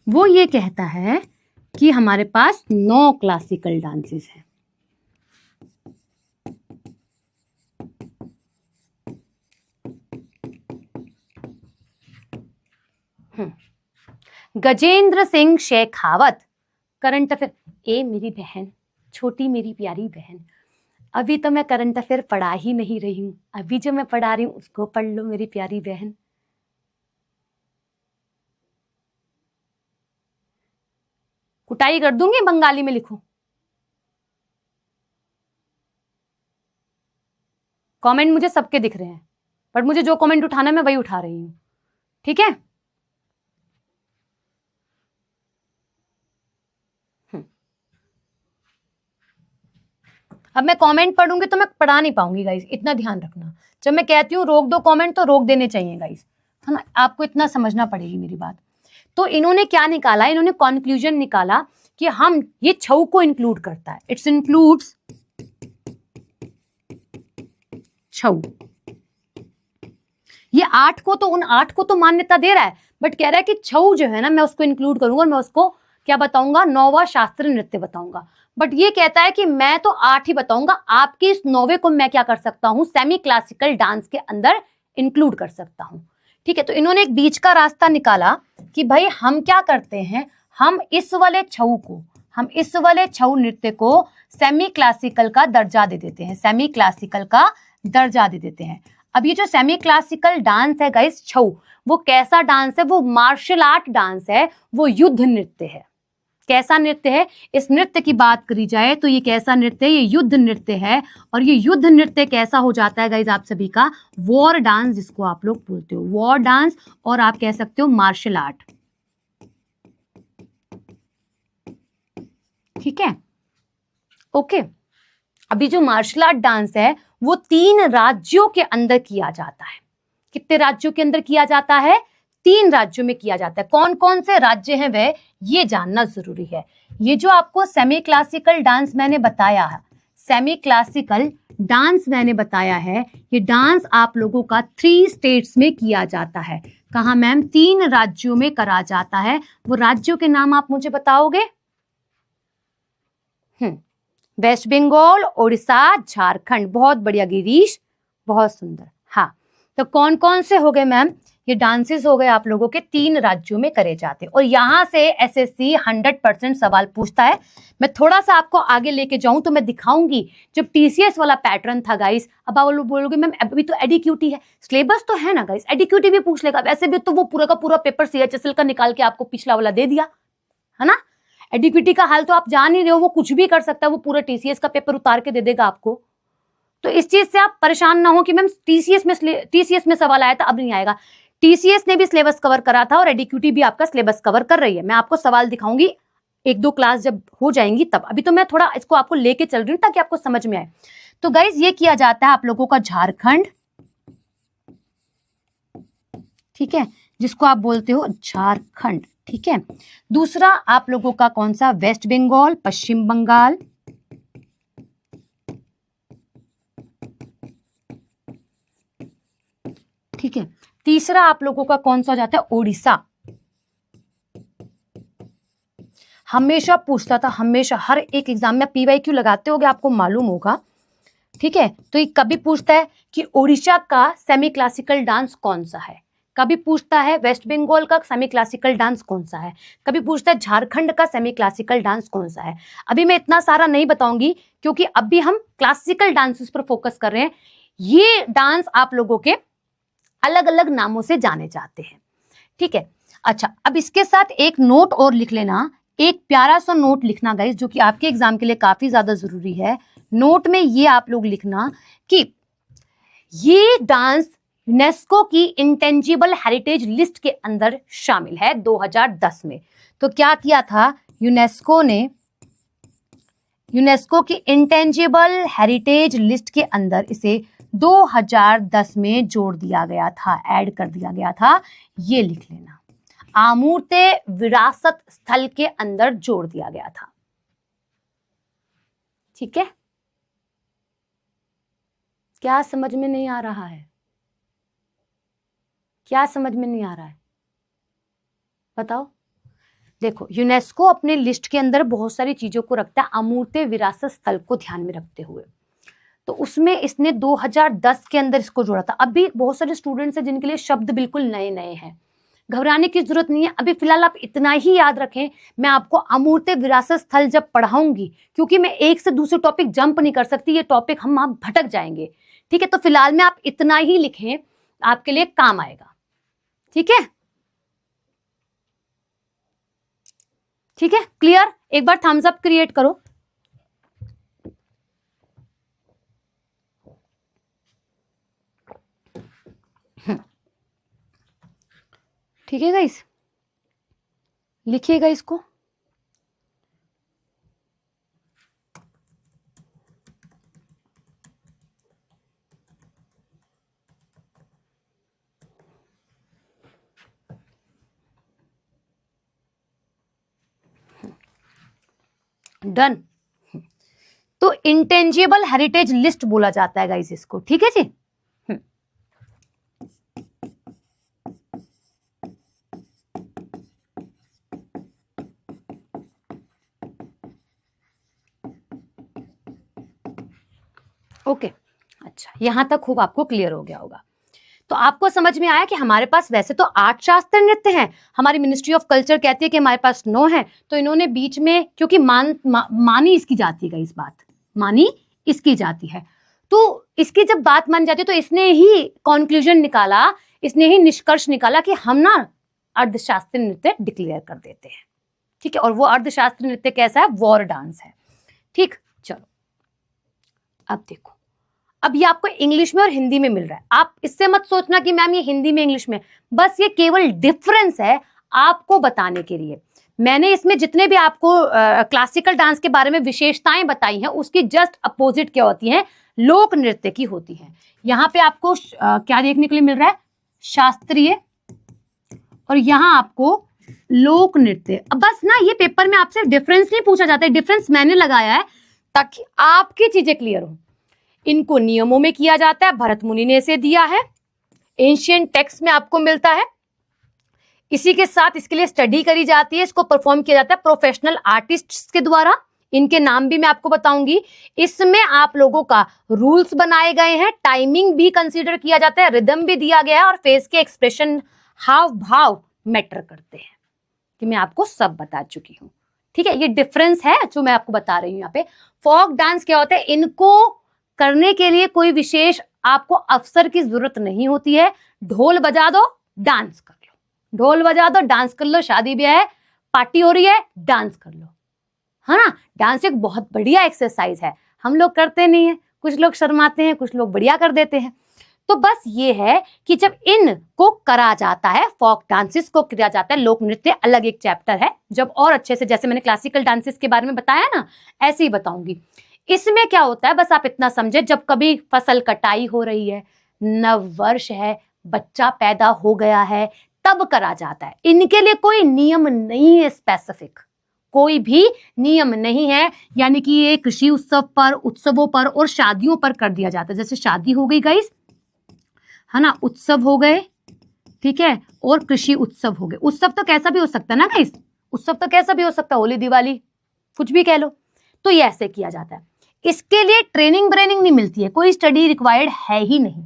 वो ये कहता है कि हमारे पास 9 क्लासिकल डांसेस हैं। Gajendra Singh Shekhawat, current affair. ए मेरी बहन, छोटी मेरी प्यारी बहन, अभी तो मैं करंट अफेयर पढ़ा ही नहीं रही हूं, अभी जो मैं पढ़ा रही हूं उसको पढ़ लो मेरी प्यारी बहन। कुटाई कर दूंगी, बंगाली में लिखो। कमेंट मुझे सबके दिख रहे हैं, बट मुझे जो कमेंट उठाना मैं वही उठा रही हूं। ठीक है, अब मैं कमेंट पढ़ूंगी तो मैं पढ़ा नहीं पाऊंगी गाइस, इतना ध्यान रखना। जब मैं कहती हूँ रोक दो कमेंट, तो रोक देने चाहिए गाइस, है ना, आपको इतना समझना पड़ेगी मेरी बात। तो इन्होंने क्या निकाला, इन्होंने कंक्लूजन निकाला कि हम ये छऊ को इंक्लूड करता है, इट्स इंक्लूड्स छऊ। ये 8 को तो, उन 8 को तो मान्यता दे रहा है, बट कह रहा है कि छऊ जो है ना मैं उसको इंक्लूड करूंगा और मैं उसको क्या बताऊंगा, 9वां शास्त्रीय नृत्य बताऊंगा। बट ये कहता है कि मैं तो 8 ही बताऊंगा, आपके इस 9वें को मैं क्या कर सकता हूं, सेमी क्लासिकल डांस के अंदर इंक्लूड कर सकता हूं। ठीक है, तो इन्होंने एक बीच का रास्ता निकाला कि भाई हम क्या करते हैं, हम इस वाले छऊ नृत्य को सेमी क्लासिकल का दर्जा दे देते हैं, सेमी क्लासिकल का दर्जा दे देते हैं। अब ये जो सेमी क्लासिकल डांस है गाइस, छऊ, वो कैसा डांस है, वो मार्शल आर्ट डांस है, वो युद्ध नृत्य है। कैसा नृत्य है, इस नृत्य की बात करी जाए तो ये कैसा नृत्य है, ये युद्ध नृत्य है। और ये युद्ध नृत्य कैसा हो जाता है गाइस आप सभी का, वॉर डांस, जिसको आप लोग बोलते हो वॉर डांस, और आप कह सकते हो मार्शल आर्ट। ठीक है, ओके। अभी जो मार्शल आर्ट डांस है वो 3 राज्यों के अंदर किया जाता है। कितने राज्यों के अंदर किया जाता है, 3 राज्यों में किया जाता है। कौन कौन से राज्य हैं वह, ये जानना जरूरी है। ये जो आपको सेमी क्लासिकल डांस मैंने बताया है, सेमी क्लासिकल डांस मैंने बताया है, ये डांस आप लोगों का 3 स्टेट्स में किया जाता है। कहा मैम, 3 राज्यों में करा जाता है। वो राज्यों के नाम आप मुझे बताओगे? वेस्ट बंगाल, उड़ीसा, झारखंड। बहुत बढ़िया गिरीश, बहुत सुंदर। हाँ, तो कौन कौन से हो गए मैम, ये डांसेस हो गए आप लोगों के 3 राज्यों में करे जाते हैं। और यहां से एसएससी 100% सवाल पूछता है। मैं थोड़ा सा आपको आगे लेके जाऊं तो मैं दिखाऊंगी, जब टीसीएस वाला पैटर्न था गाइस, अब आप लोग बोलोगे मैम अभी तो एडीक्यूटी है, सिलेबस तो है ना गाइस, एडीक्यूटी भी पूछ लेगा। वैसे भी तो वो पूरा का पूरा पेपर सीएचएसएल का निकाल के आपको पिछला वाला दे दिया है ना। एडीक्यूटी का हाल तो आप जान ही रहे हो, वो कुछ भी कर सकता है, वो पूरा टीसीएस का पेपर उतार के दे देगा आपको। तो इस चीज से आप परेशान ना हो कि मैम टीसीएस में सवाल आया था, अब नहीं आएगा। टीसीएस ने भी सिलेबस कवर करा था और एडीक्यूटी भी आपका सिलेबस कवर कर रही है। मैं आपको सवाल दिखाऊंगी 1-2 क्लास जब हो जाएंगी तब। अभी तो मैं थोड़ा इसको आपको लेके चल रही हूँ ताकि आपको समझ में आए। तो गाइज ये किया जाता है आप लोगों का झारखंड, ठीक है, जिसको आप बोलते हो झारखंड। ठीक है, दूसरा आप लोगों का कौन सा, वेस्ट बंगाल, पश्चिम बंगाल। ठीक है, तीसरा आप लोगों का कौन सा हो जाता है, उड़ीसा। हमेशा पूछता था, हमेशा हर एक एग्जाम में पीवाईक्यू लगाते होगे, आपको मालूम होगा। ठीक है, तो ये कभी पूछता है कि उड़ीसा का सेमी क्लासिकल डांस कौन सा है, कभी पूछता है वेस्ट बंगाल का सेमी क्लासिकल डांस कौन सा है, कभी पूछता है झारखंड का सेमी क्लासिकल डांस कौन सा है। अभी मैं इतना सारा नहीं बताऊंगी क्योंकि अभी हम क्लासिकल डांसेस पर फोकस कर रहे हैं। ये डांस आप लोगों के अलग अलग नामों से जाने जाते हैं। ठीक है, अच्छा, अब इसके साथ एक नोट और लिख लेना, एक प्यारा सा नोट लिखना गाइस, जो कि आपके एग्जाम के लिए काफी ज्यादा जरूरी है। नोट में ये आप लोग लिखना कि ये डांस यूनेस्को की इंटेंजिबल हेरिटेज लिस्ट के अंदर शामिल है 2010 में। तो क्या किया था यूनेस्को ने, यूनेस्को की इंटेंजिबल हेरिटेज लिस्ट के अंदर इसे 2010 में जोड़ दिया गया था, ऐड कर दिया गया था। ये लिख लेना, अमूर्त विरासत स्थल के अंदर जोड़ दिया गया था। ठीक है, क्या समझ में नहीं आ रहा है, क्या समझ में नहीं आ रहा है बताओ। देखो, यूनेस्को अपने लिस्ट के अंदर बहुत सारी चीजों को रखता है अमूर्त विरासत स्थल को ध्यान में रखते हुए, तो उसमें इसने 2010 के अंदर इसको जोड़ा था। अभी बहुत सारे स्टूडेंट्स हैं जिनके लिए शब्द बिल्कुल नए नए हैं, घबराने की जरूरत नहीं है। अभी फिलहाल आप इतना ही याद रखें, मैं आपको अमूर्त विरासत स्थल जब पढ़ाऊंगी, क्योंकि मैं एक से दूसरे टॉपिक जंप नहीं कर सकती, ये टॉपिक हम आप भटक जाएंगे। ठीक है, तो फिलहाल में आप इतना ही लिखें, आपके लिए काम आएगा। ठीक है, ठीक है, क्लियर। एक बार थम्स अप क्रिएट करो। ठीक है गाइस, लिखिएगा इसको। डन। तो इंटेंजिबल हेरिटेज लिस्ट बोला जाता है गाइस इसको, ठीक है जी। ओके, अच्छा यहां तक खूब आपको क्लियर हो गया होगा। तो आपको समझ में आया कि हमारे पास वैसे तो 8 शास्त्रीय नृत्य हैं, हमारी मिनिस्ट्री ऑफ कल्चर कहती है कि हमारे पास 9 है, तो इन्होंने बीच में, क्योंकि मानी इसकी जाती है, इस बात मानी इसकी जाती है, तो इसकी जब बात मान जाती है तो इसने ही कंक्लूजन निकाला, इसने ही निष्कर्ष निकाला कि हम ना अर्धशास्त्रीय नृत्य डिक्लेयर कर देते हैं, ठीक है। और वो अर्धशास्त्रीय नृत्य कैसा है, वॉर डांस है, ठीक। चलो अब देखो, अब ये आपको इंग्लिश में और हिंदी में मिल रहा है। आप इससे मत सोचना कि मैम ये हिंदी में इंग्लिश में, बस ये केवल डिफरेंस है आपको बताने के लिए। मैंने इसमें जितने भी आपको क्लासिकल डांस के बारे में विशेषताएं बताई हैं, उसकी जस्ट अपोजिट क्या होती हैं, लोक नृत्य की होती हैं। यहाँ पे आपको क्या देखने के लिए मिल रहा है, शास्त्रीय, और यहाँ आपको लोक नृत्य। अब बस ना ये पेपर में आपसे डिफरेंस नहीं पूछा जाता है, डिफरेंस मैंने लगाया है ताकि आपकी चीजें क्लियर हो। इनको नियमों में किया जाता है, भरत मुनि ने इसे दिया है, एंशिएंट टेक्स्ट में आपको मिलता है, इसी के साथ इसके लिए स्टडी करी जाती है, इसको परफॉर्म किया जाता है प्रोफेशनल आर्टिस्ट्स के द्वारा। इनके नाम भी मैं आपको बताऊंगी। इसमें आप लोगों का रूल्स बनाए गए हैं, टाइमिंग भी कंसीडर किया जाता है, रिदम भी दिया गया है, और फेस के एक्सप्रेशन, हाव भाव मैटर करते हैं, कि मैं आपको सब बता चुकी हूं, ठीक है। ये डिफरेंस है जो मैं आपको बता रही हूं। यहाँ पे फोक डांस क्या होता है, इनको करने के लिए कोई विशेष आपको अवसर की जरूरत नहीं होती है। ढोल बजा दो, डांस कर लो, ढोल बजा दो, डांस कर लो, शादी ब्याह है, पार्टी हो रही है, डांस कर लो, है ना। डांस एक बहुत बढ़िया एक्सरसाइज है, हम लोग करते नहीं है, कुछ लोग शर्माते हैं, कुछ लोग बढ़िया कर देते हैं। तो बस ये है कि जब इनको करा जाता है, फोक डांसेस को किया जाता है, लोक नृत्य अलग एक चैप्टर है, जब और अच्छे से, जैसे मैंने क्लासिकल डांसेस के बारे में बताया ना, ऐसे ही बताऊंगी। इसमें क्या होता है, बस आप इतना समझे, जब कभी फसल कटाई हो रही है, नव वर्ष है, बच्चा पैदा हो गया है, तब करा जाता है। इनके लिए कोई नियम नहीं है, स्पेसिफिक कोई भी नियम नहीं है, यानी कि ये कृषि उत्सव पर, उत्सवों पर और शादियों पर कर दिया जाता है। जैसे शादी हो गई गाइस, है ना, उत्सव हो गए, ठीक है, और कृषि उत्सव हो गए। उत्सव तो कैसा भी हो सकता है ना गाइस, उत्सव तो कैसा भी हो सकता है, होली दिवाली कुछ भी कह लो, तो ये ऐसे किया जाता है। इसके लिए ट्रेनिंग ब्रेनिंग नहीं मिलती है, कोई स्टडी रिक्वायर्ड है ही नहीं।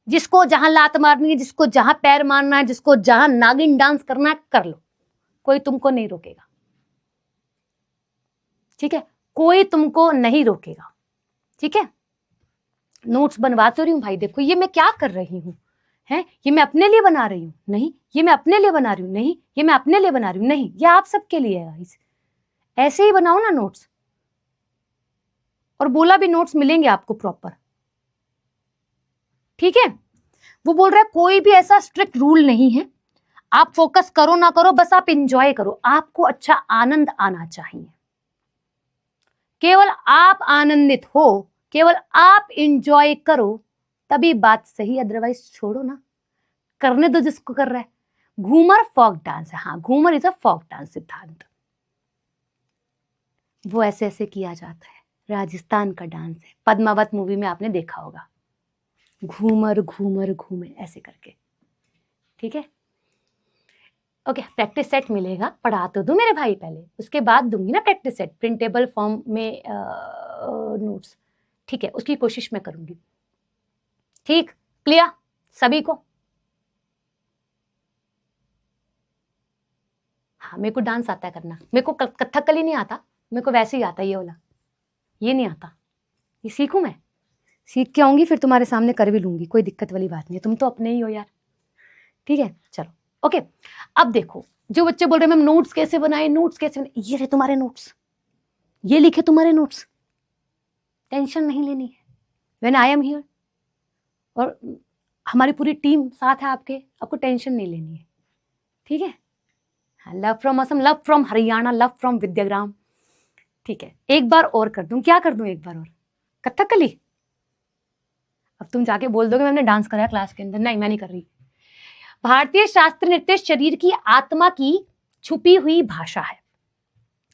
जिसको जहां लात मारनी है, जिसको जहां पैर मारना है, जिसको जहां नागिन डांस करना है, कर लो, कोई तुमको नहीं रोकेगा, ठीक है, कोई तुमको नहीं रोकेगा, ठीक है। नोट्स बनवा तो रही हूं भाई, देखो ये मैं क्या कर रही हूं, है ये मैं अपने लिए बना रही हूं, नहीं ये मैं अपने लिए बना रही हूं, नहीं ये मैं अपने लिए बना रही हूं, नहीं ये आप सबके लिए है गाइस। ऐसे ही बनाओ ना नोट्स, और बोला भी नोट्स मिलेंगे आपको प्रॉपर, ठीक है। वो बोल रहा है कोई भी ऐसा स्ट्रिक्ट रूल नहीं है, आप फोकस करो ना करो, बस आप इंजॉय करो, आपको अच्छा आनंद आना चाहिए, केवल आप आनंदित हो, केवल आप इंजॉय करो, तभी बात सही, अदरवाइज छोड़ो ना, करने दो जिसको कर रहा है। घूमर फोक डांस है, हाँ Ghoomar is a folk dance सिद्धांत, वो ऐसे ऐसे किया जाता है, राजस्थान का डांस है, पद्मावत मूवी में आपने देखा होगा, घूमर घूमर घूमे ऐसे करके, ठीक है। ओके, प्रैक्टिस सेट मिलेगा, पढ़ा तो दूं मेरे भाई पहले, उसके बाद दूंगी ना प्रैक्टिस सेट प्रिंटेबल फॉर्म में नोट्स, ठीक है, उसकी कोशिश मैं करूंगी, ठीक, क्लियर सभी को। हाँ मेरे को डांस आता है करना, मेरे को कथकली नहीं आता, मेरे को वैसे ही आता है, ये वाला ये नहीं आता, ये सीखूं मैं, सीख के आऊंगी, फिर तुम्हारे सामने कर भी लूंगी, कोई दिक्कत वाली बात नहीं है, तुम तो अपने ही हो यार, ठीक है। चलो ओके, अब देखो जो बच्चे बोल रहे हैं मैम नोट्स कैसे बनाए, नोट्स कैसे बनाए, ये रहे तुम्हारे नोट्स, ये लिखे तुम्हारे नोट्स, टेंशन नहीं लेनी है, व्हेन आई एम हियर, और हमारी पूरी टीम साथ है आपके, आपको टेंशन नहीं लेनी है, ठीक है। Love from Assam, love from Haryana, love from Vidyagram, ठीक है। एक बार और कर दूं, क्या कर दूं एक बार और, कथकली। अब तुम जाके बोल दोगे मैंने डांस करा क्लास के अंदर, नहीं मैं नहीं कर रही। भारतीय शास्त्रीय नृत्य शरीर की आत्मा की छुपी हुई भाषा है,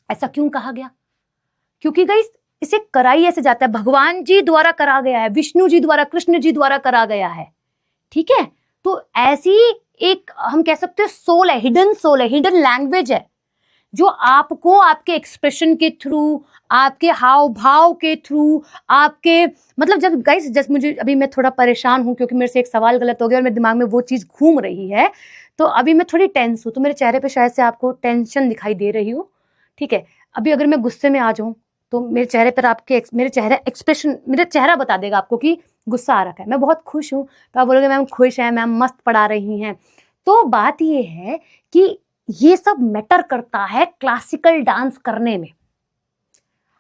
ऐसा क्यों कहा गया, क्योंकि गाइस इसे कराई ऐसे जाता है, भगवान जी द्वारा करा गया है, विष्णु जी द्वारा, कृष्ण जी द्वारा करा गया है, ठीक है। तो ऐसी एक हम कह सकते हैं सोल है, हिडन लैंग्वेज है, जो आपको आपके एक्सप्रेशन के थ्रू, आपके हाव भाव के थ्रू, आपके मतलब जब गाइस जस्ट मुझे अभी मैं थोड़ा परेशान हूं क्योंकि मेरे से एक सवाल गलत हो गया और मेरे दिमाग में वो चीज घूम रही है, तो अभी मैं थोड़ी टेंस हूं, तो मेरे चेहरे पे शायद से आपको टेंशन दिखाई दे रही हो, ठीक है। अभी अगर मैं गुस्से में आ जाऊं तो मेरे चेहरे पर आपके मेरा चेहरा बता देगा आपको कि गुस्सा आ रखा है। मैं बहुत खुश हूं तो आप बोलोगे मैम खुश है, मैम मस्त पढ़ा रही हैं। तो बात ये है कि ये सब मैटर करता है क्लासिकल डांस करने में।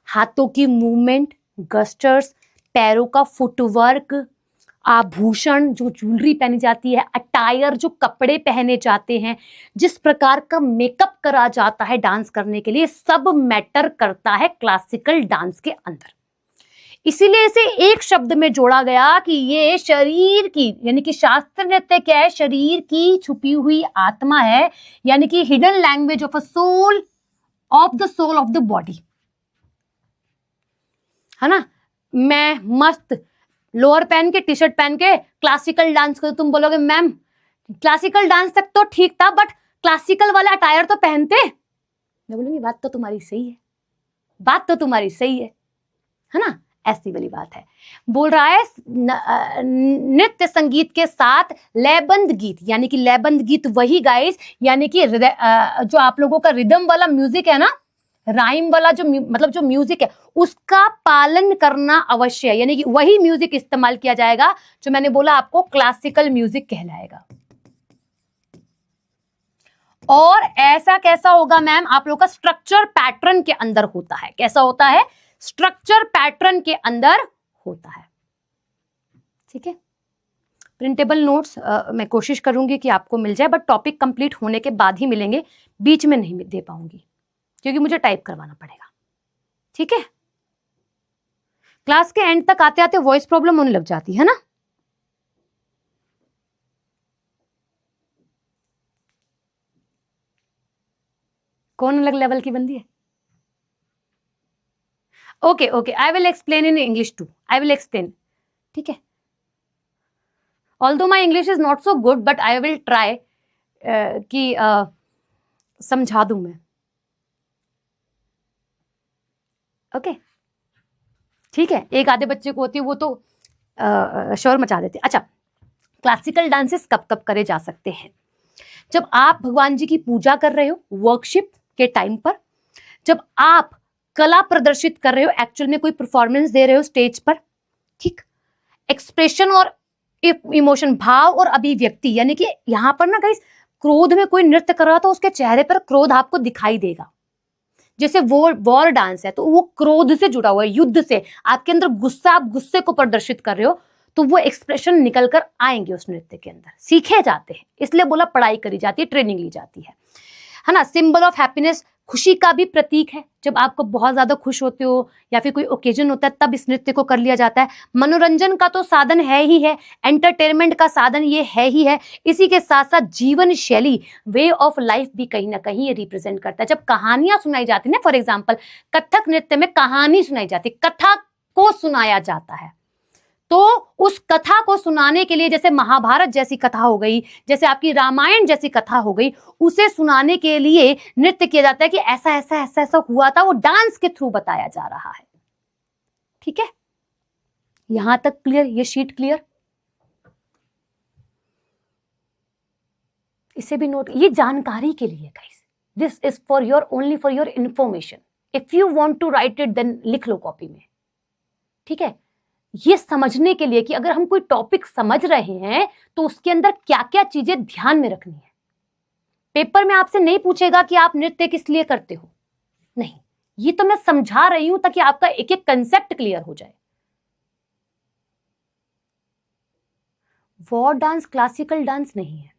हाथों की मूवमेंट, गस्टर्स, पैरों का फुटवर्क, आभूषण जो ज्वेलरी पहनी जाती है, अटायर जो कपड़े पहने जाते हैं, जिस प्रकार का मेकअप करा जाता है डांस करने के लिए, सब मैटर करता है क्लासिकल डांस के अंदर। इसीलिए इसे एक शब्द में जोड़ा गया कि ये शरीर की, यानी कि शास्त्र नृत्य क्या है, शरीर की छुपी हुई आत्मा है, यानी कि hidden language of a soul of the body, है ना। मैं मस्त लोअर पहन के, टी शर्ट पहन के क्लासिकल डांस करूं, तुम बोलोगे मैम क्लासिकल डांस तक तो ठीक था बट क्लासिकल वाला अटायर तो पहनते। मैं बोलूंगी बात तो तुम्हारी सही है, बात तो तुम्हारी सही है ना। ऐसी वाली बात है। बोल रहा है नृत्य संगीत के साथ लयबंद गीत, यानी कि लयबंद गीत वही गाइस, यानी कि जो आप लोगों का रिदम वाला म्यूजिक है ना, राइम वाला जो मतलब जो म्यूजिक है उसका पालन करना अवश्य है, यानी कि वही म्यूजिक इस्तेमाल किया जाएगा जो मैंने बोला आपको क्लासिकल म्यूजिक कहलाएगा। और ऐसा कैसा होगा मैम, आप लोग का स्ट्रक्चर पैटर्न के अंदर होता है। कैसा होता है? स्ट्रक्चर पैटर्न के अंदर होता है, ठीक है। प्रिंटेबल नोट्स मैं कोशिश करूंगी कि आपको मिल जाए, बट टॉपिक कंप्लीट होने के बाद ही मिलेंगे, बीच में नहीं दे पाऊंगी क्योंकि मुझे टाइप करवाना पड़ेगा, ठीक है। क्लास के एंड तक आते आते वॉइस प्रॉब्लम होने लग जाती है ना। कौन अलग लेवल की बंदी है? Okay okay, I will explain in English too, I will explain, ठीक है। Although my English is not so good but I will try कि समझा दूं मैं, ओके ठीक है। एक आधे बच्चे को होती है वो तो शोर मचा देते। अच्छा, क्लासिकल डांसेस कब कब करे जा सकते हैं? जब आप भगवान जी की पूजा कर रहे हो वर्कशिप के टाइम पर, जब आप कला प्रदर्शित कर रहे हो, एक्चुअल में कोई परफॉर्मेंस दे रहे हो स्टेज पर, ठीक। एक्सप्रेशन और इमोशन, भाव और अभिव्यक्ति, यानी कि यहां पर ना गाइस क्रोध में कोई नृत्य कर रहा तो उसके चेहरे पर क्रोध आपको दिखाई देगा। जैसे वॉर डांस है तो वो क्रोध से जुड़ा हुआ है, युद्ध से, आपके अंदर गुस्सा, आप गुस्से को प्रदर्शित कर रहे हो तो वो एक्सप्रेशन निकल कर आएंगे उस नृत्य के अंदर, सीखे जाते हैं, इसलिए बोला पढ़ाई करी जाती है, ट्रेनिंग ली जाती है ना। सिंबल ऑफ हैप्पीनेस, खुशी का भी प्रतीक है। जब आपको बहुत ज्यादा खुश होते हो या फिर कोई ओकेजन होता है तब इस नृत्य को कर लिया जाता है। मनोरंजन का तो साधन है ही है, एंटरटेनमेंट का साधन ये है ही है। इसी के साथ साथ जीवन शैली, वे ऑफ लाइफ भी कहीं ना कहीं ये रिप्रेजेंट करता है। जब कहानियां सुनाई जाती है ना, फॉर एग्जाम्पल कथक नृत्य में कहानी सुनाई जाती है, कथा को सुनाया जाता है, तो उस कथा को सुनाने के लिए, जैसे महाभारत जैसी कथा हो गई, जैसे आपकी रामायण जैसी कथा हो गई, उसे सुनाने के लिए नृत्य किया जाता है कि ऐसा ऐसा ऐसा ऐसा हुआ था, वो डांस के थ्रू बताया जा रहा है, ठीक है। यहां तक क्लियर? ये शीट क्लियर? इसे भी नोट, ये जानकारी के लिए guys, this is for your only for your information. If you want to write it then लिख लो कॉपी में, ठीक है। ये समझने के लिए कि अगर हम कोई टॉपिक समझ रहे हैं तो उसके अंदर क्या क्या चीजें ध्यान में रखनी है। पेपर में आपसे नहीं पूछेगा कि आप नृत्य किस लिए करते हो, नहीं, ये तो मैं समझा रही हूं ताकि आपका एक एक कंसेप्ट क्लियर हो जाए। वॉर डांस क्लासिकल डांस नहीं है,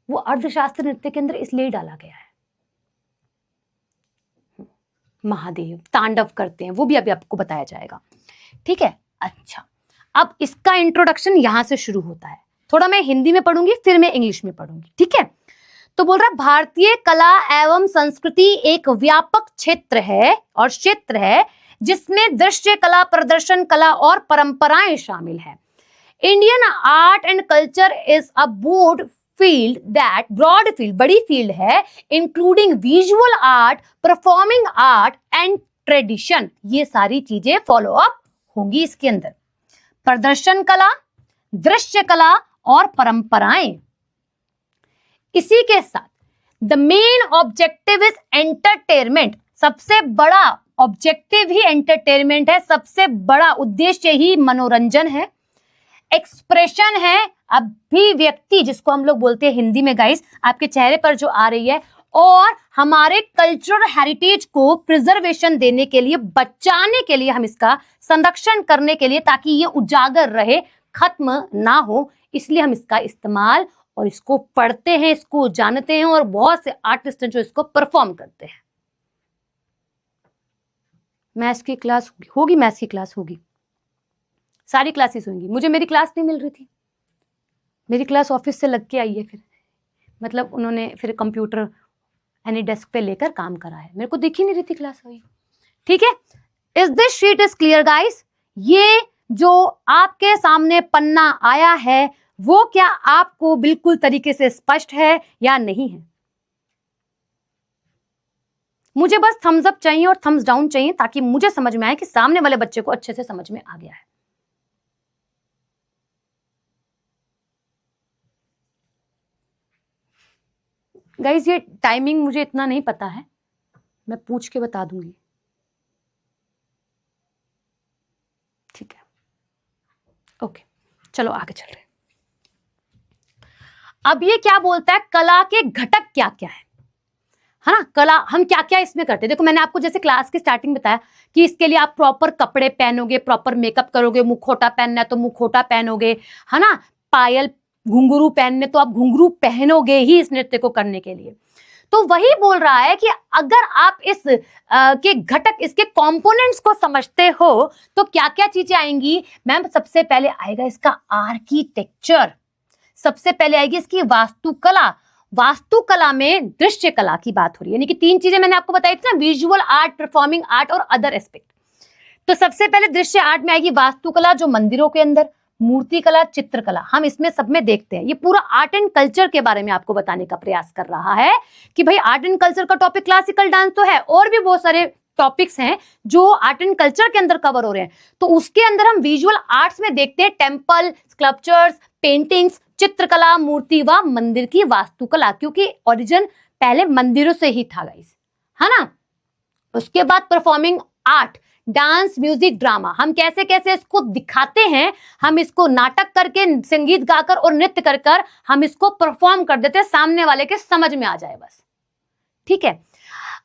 वो अर्थशास्त्र नृत्य के अंदर इसलिए डाला गया है। महादेव तांडव करते हैं, वो भी अभी आपको बताया जाएगा, ठीक है। अच्छा, अब इसका इंट्रोडक्शन यहां से शुरू होता है। थोड़ा मैं हिंदी में पढ़ूंगी फिर मैं इंग्लिश में पढ़ूंगी, ठीक है। तो बोल रहा भारतीय कला एवं संस्कृति एक व्यापक क्षेत्र है जिसमें दृश्य कला, प्रदर्शन कला और परंपराएं शामिल है। Indian art and culture is a broad field, बड़ी फील्ड है, including visual art, performing art and tradition. ये सारी चीजें फॉलो अप होंगी इसके अंदर। प्रदर्शन कला, दृश्य कला और परंपराएं। इसी के साथ the main objective is entertainment. सबसे बड़ा ऑब्जेक्टिव ही एंटरटेनमेंट है, सबसे बड़ा उद्देश्य ही मनोरंजन है। एक्सप्रेशन है, अभिव्यक्ति, जिसको हम लोग बोलते हैं हिंदी में गाइस, आपके चेहरे पर जो आ रही है। और हमारे कल्चरल हेरिटेज को प्रिजर्वेशन देने के लिए, बचाने के लिए, हम इसका संरक्षण करने के लिए, ताकि ये उजागर रहे, खत्म ना हो, इसलिए हम इसका इस्तेमाल और इसको पढ़ते हैं, इसको जानते हैं, और बहुत से आर्टिस्ट हैं जो इसको परफॉर्म करते हैं। मैथ्स की क्लास होगी, मैथ्स की क्लास होगी, सारी क्लासेस होंगी। मुझे मेरी क्लास नहीं मिल रही थी, मेरी क्लास ऑफिस से लग के आई है, फिर मतलब उन्होंने फिर कंप्यूटर यानी डेस्क पे लेकर काम करा है, मेरे को दिख ही नहीं रही थी क्लास हुई। ठीक है, is this sheet is clear guys? ये जो आपके सामने पन्ना आया है वो क्या आपको बिल्कुल तरीके से स्पष्ट है या नहीं है? मुझे बस थम्स अप चाहिए और थम्स डाउन चाहिए, ताकि मुझे समझ में आए कि सामने वाले बच्चे को अच्छे से समझ में आ गया है। गाइस ये टाइमिंग मुझे इतना नहीं पता है, मैं पूछ के बता दूंगी। ठीक है, ओके, चलो आगे चल रहे हैं। अब ये क्या बोलता है, कला के घटक क्या क्या है ना? कला हम क्या क्या इसमें करते हैं। देखो मैंने आपको जैसे क्लास की स्टार्टिंग बताया कि इसके लिए आप प्रॉपर कपड़े पहनोगे, प्रॉपर मेकअप करोगे, मुखौटा पहनना है तो मुखौटा पहनोगे, है ना, पायल घुंघरू पहनने तो आप घुंघरू पहनोगे ही इस नृत्य को करने के लिए। तो वही बोल रहा है कि अगर आप इस के घटक, इसके कंपोनेंट्स को समझते हो तो क्या क्या चीजें आएंगी मैम? सबसे पहले आएगा इसका आर्किटेक्चर, सबसे पहले आएगी इसकी वास्तुकला। वास्तुकला में दृश्य कला की बात हो रही है, यानी कि तीन चीजें मैंने आपको बताई थी ना, विजुअल आर्ट, परफॉर्मिंग आर्ट और अदर एस्पेक्ट। तो सबसे पहले दृश्य आर्ट में आएगी वास्तुकला, जो मंदिरों के अंदर, मूर्तिकला, चित्रकला, हम इसमें सब में देखते हैं। ये पूरा आर्ट एंड कल्चर के बारे में आपको बताने का प्रयास कर रहा है कि भाई आर्ट एंड कल्चर का टॉपिक क्लासिकल डांस तो है, और भी बहुत सारे टॉपिक्स हैं जो आर्ट एंड कल्चर के अंदर कवर हो रहे हैं। तो उसके अंदर हम विजुअल आर्ट्स में देखते हैं टेम्पल, स्कल्पचर्स, पेंटिंग्स, चित्रकला, मूर्ति व मंदिर की वास्तुकला, क्योंकि ओरिजिन पहले मंदिरों से ही था गाइस, है ना। उसके बाद performing art, dance, music, drama, हम कैसे कैसे इसको दिखाते हैं, हम इसको नाटक करके, संगीत गाकर और नृत्य कर कर हम इसको परफॉर्म कर देते हैं, सामने वाले के समझ में आ जाए बस। ठीक है,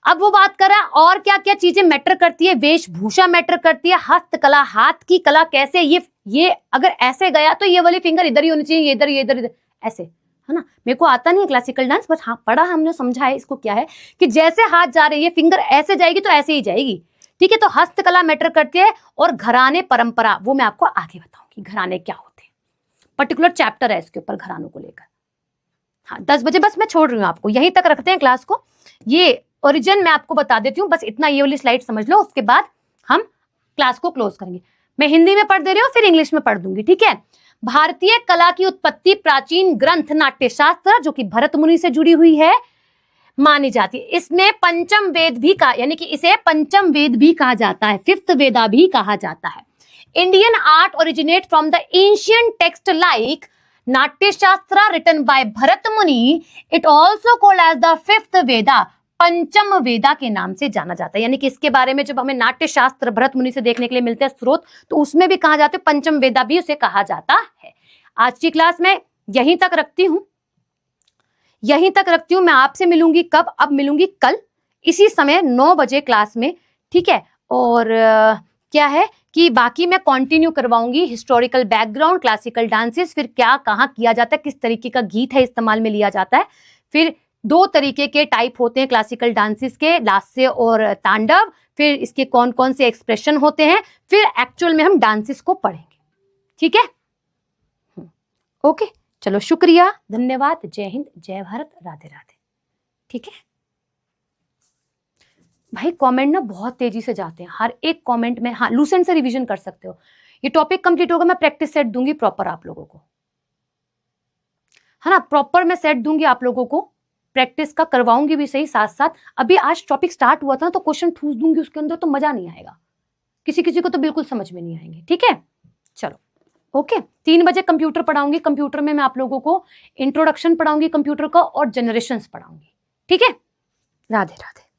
अब वो बात कर रहा है और क्या क्या चीजें मैटर करती है। वेशभूषा मैटर करती है, हस्तकला, हाथ की कला, कैसे ये अगर ऐसे गया तो ये वाली फिंगर इधर ही होनी चाहिए, ये इधर, ये इधर, ऐसे, है ना। मेरे को आता नहीं है क्लासिकल डांस, बट हाँ पढ़ा हमने, समझा है इसको क्या है कि जैसे हाथ जा रही है, फिंगर ऐसे जाएगी तो ऐसे ही जाएगी। ठीक है, तो हस्तकला मैटर करती है। और घराने, परंपरा, वो मैं आपको आगे बताऊंगी घराने क्या होते हैं, पर्टिकुलर चैप्टर है इसके ऊपर घरानों को लेकर। हाँ 10 बजे बस मैं छोड़ रही हूँ आपको, यहीं तक रखते हैं क्लास को। ये ओरिजिन मैं आपको बता देती हूँ, बस इतना ये वाली स्लाइड समझ लो, उसके बाद हम क्लास को क्लोज करेंगे। मैं हिंदी में पढ़ दे रही हूँ, फिर इंग्लिश में पढ़ दूंगी। ठीक है, भारतीय कला की उत्पत्ति प्राचीन ग्रंथ नाट्यशास्त्र, जो कि भरत मुनि से जुड़ी हुई है, मानी जाती है। इसमें पंचम वेद भी कहा, यानी कि इसे पंचम वेद भी कहा जाता है, फिफ्थ वेदा भी कहा जाता है। Indian art originate from the ancient text like Natyashastra written by Bharat Muni, it also called as the fifth Veda, Pancham Veda के नाम से जाना जाता है। यानी कि इसके बारे में जब हमें नाट्यशास्त्र भरत मुनि से देखने के लिए मिलते हैं स्रोत, तो उसमें भी कहा जाता है, पंचम वेदा भी उसे कहा जाता है। आज की क्लास में यहीं तक रखती हूं, मैं आपसे मिलूंगी कब? अब मिलूंगी कल इसी समय 9 बजे क्लास में। ठीक है, और क्या है कि बाकी मैं कंटिन्यू करवाऊंगी हिस्टोरिकल बैकग्राउंड, क्लासिकल डांसेस, फिर क्या कहाँ किया जाता है, किस तरीके का गीत है इस्तेमाल में लिया जाता है। फिर 2 तरीके के टाइप होते हैं क्लासिकल डांसेस के, लास्य और तांडव, फिर इसके कौन कौन से एक्सप्रेशन होते हैं, फिर एक्चुअल में हम डांसेस को पढ़ेंगे। ठीक है, ओके, चलो शुक्रिया, धन्यवाद, जय हिंद, जय भारत, राधे राधे। ठीक है भाई, कमेंट ना बहुत तेजी से जाते हैं, हर एक कमेंट में। हाँ, लूसेंट से रिवीजन कर सकते हो। ये टॉपिक कंप्लीट होगा, मैं प्रैक्टिस सेट दूंगी प्रॉपर आप लोगों को, है ना, प्रॉपर मैं सेट दूंगी आप लोगों को, प्रैक्टिस का करवाऊंगी भी सही साथ साथ। अभी आज टॉपिक स्टार्ट हुआ था ना, तो क्वेश्चन ठूस दूंगी उसके अंदर, तो मजा नहीं आएगा, किसी किसी को तो बिल्कुल समझ में नहीं आएंगे। ठीक है, चलो ओके। 3 बजे कंप्यूटर पढ़ाऊंगी, कंप्यूटर में मैं आप लोगों को इंट्रोडक्शन पढ़ाऊंगी कंप्यूटर का और जनरेशंस पढ़ाऊंगी। ठीक है, राधे राधे।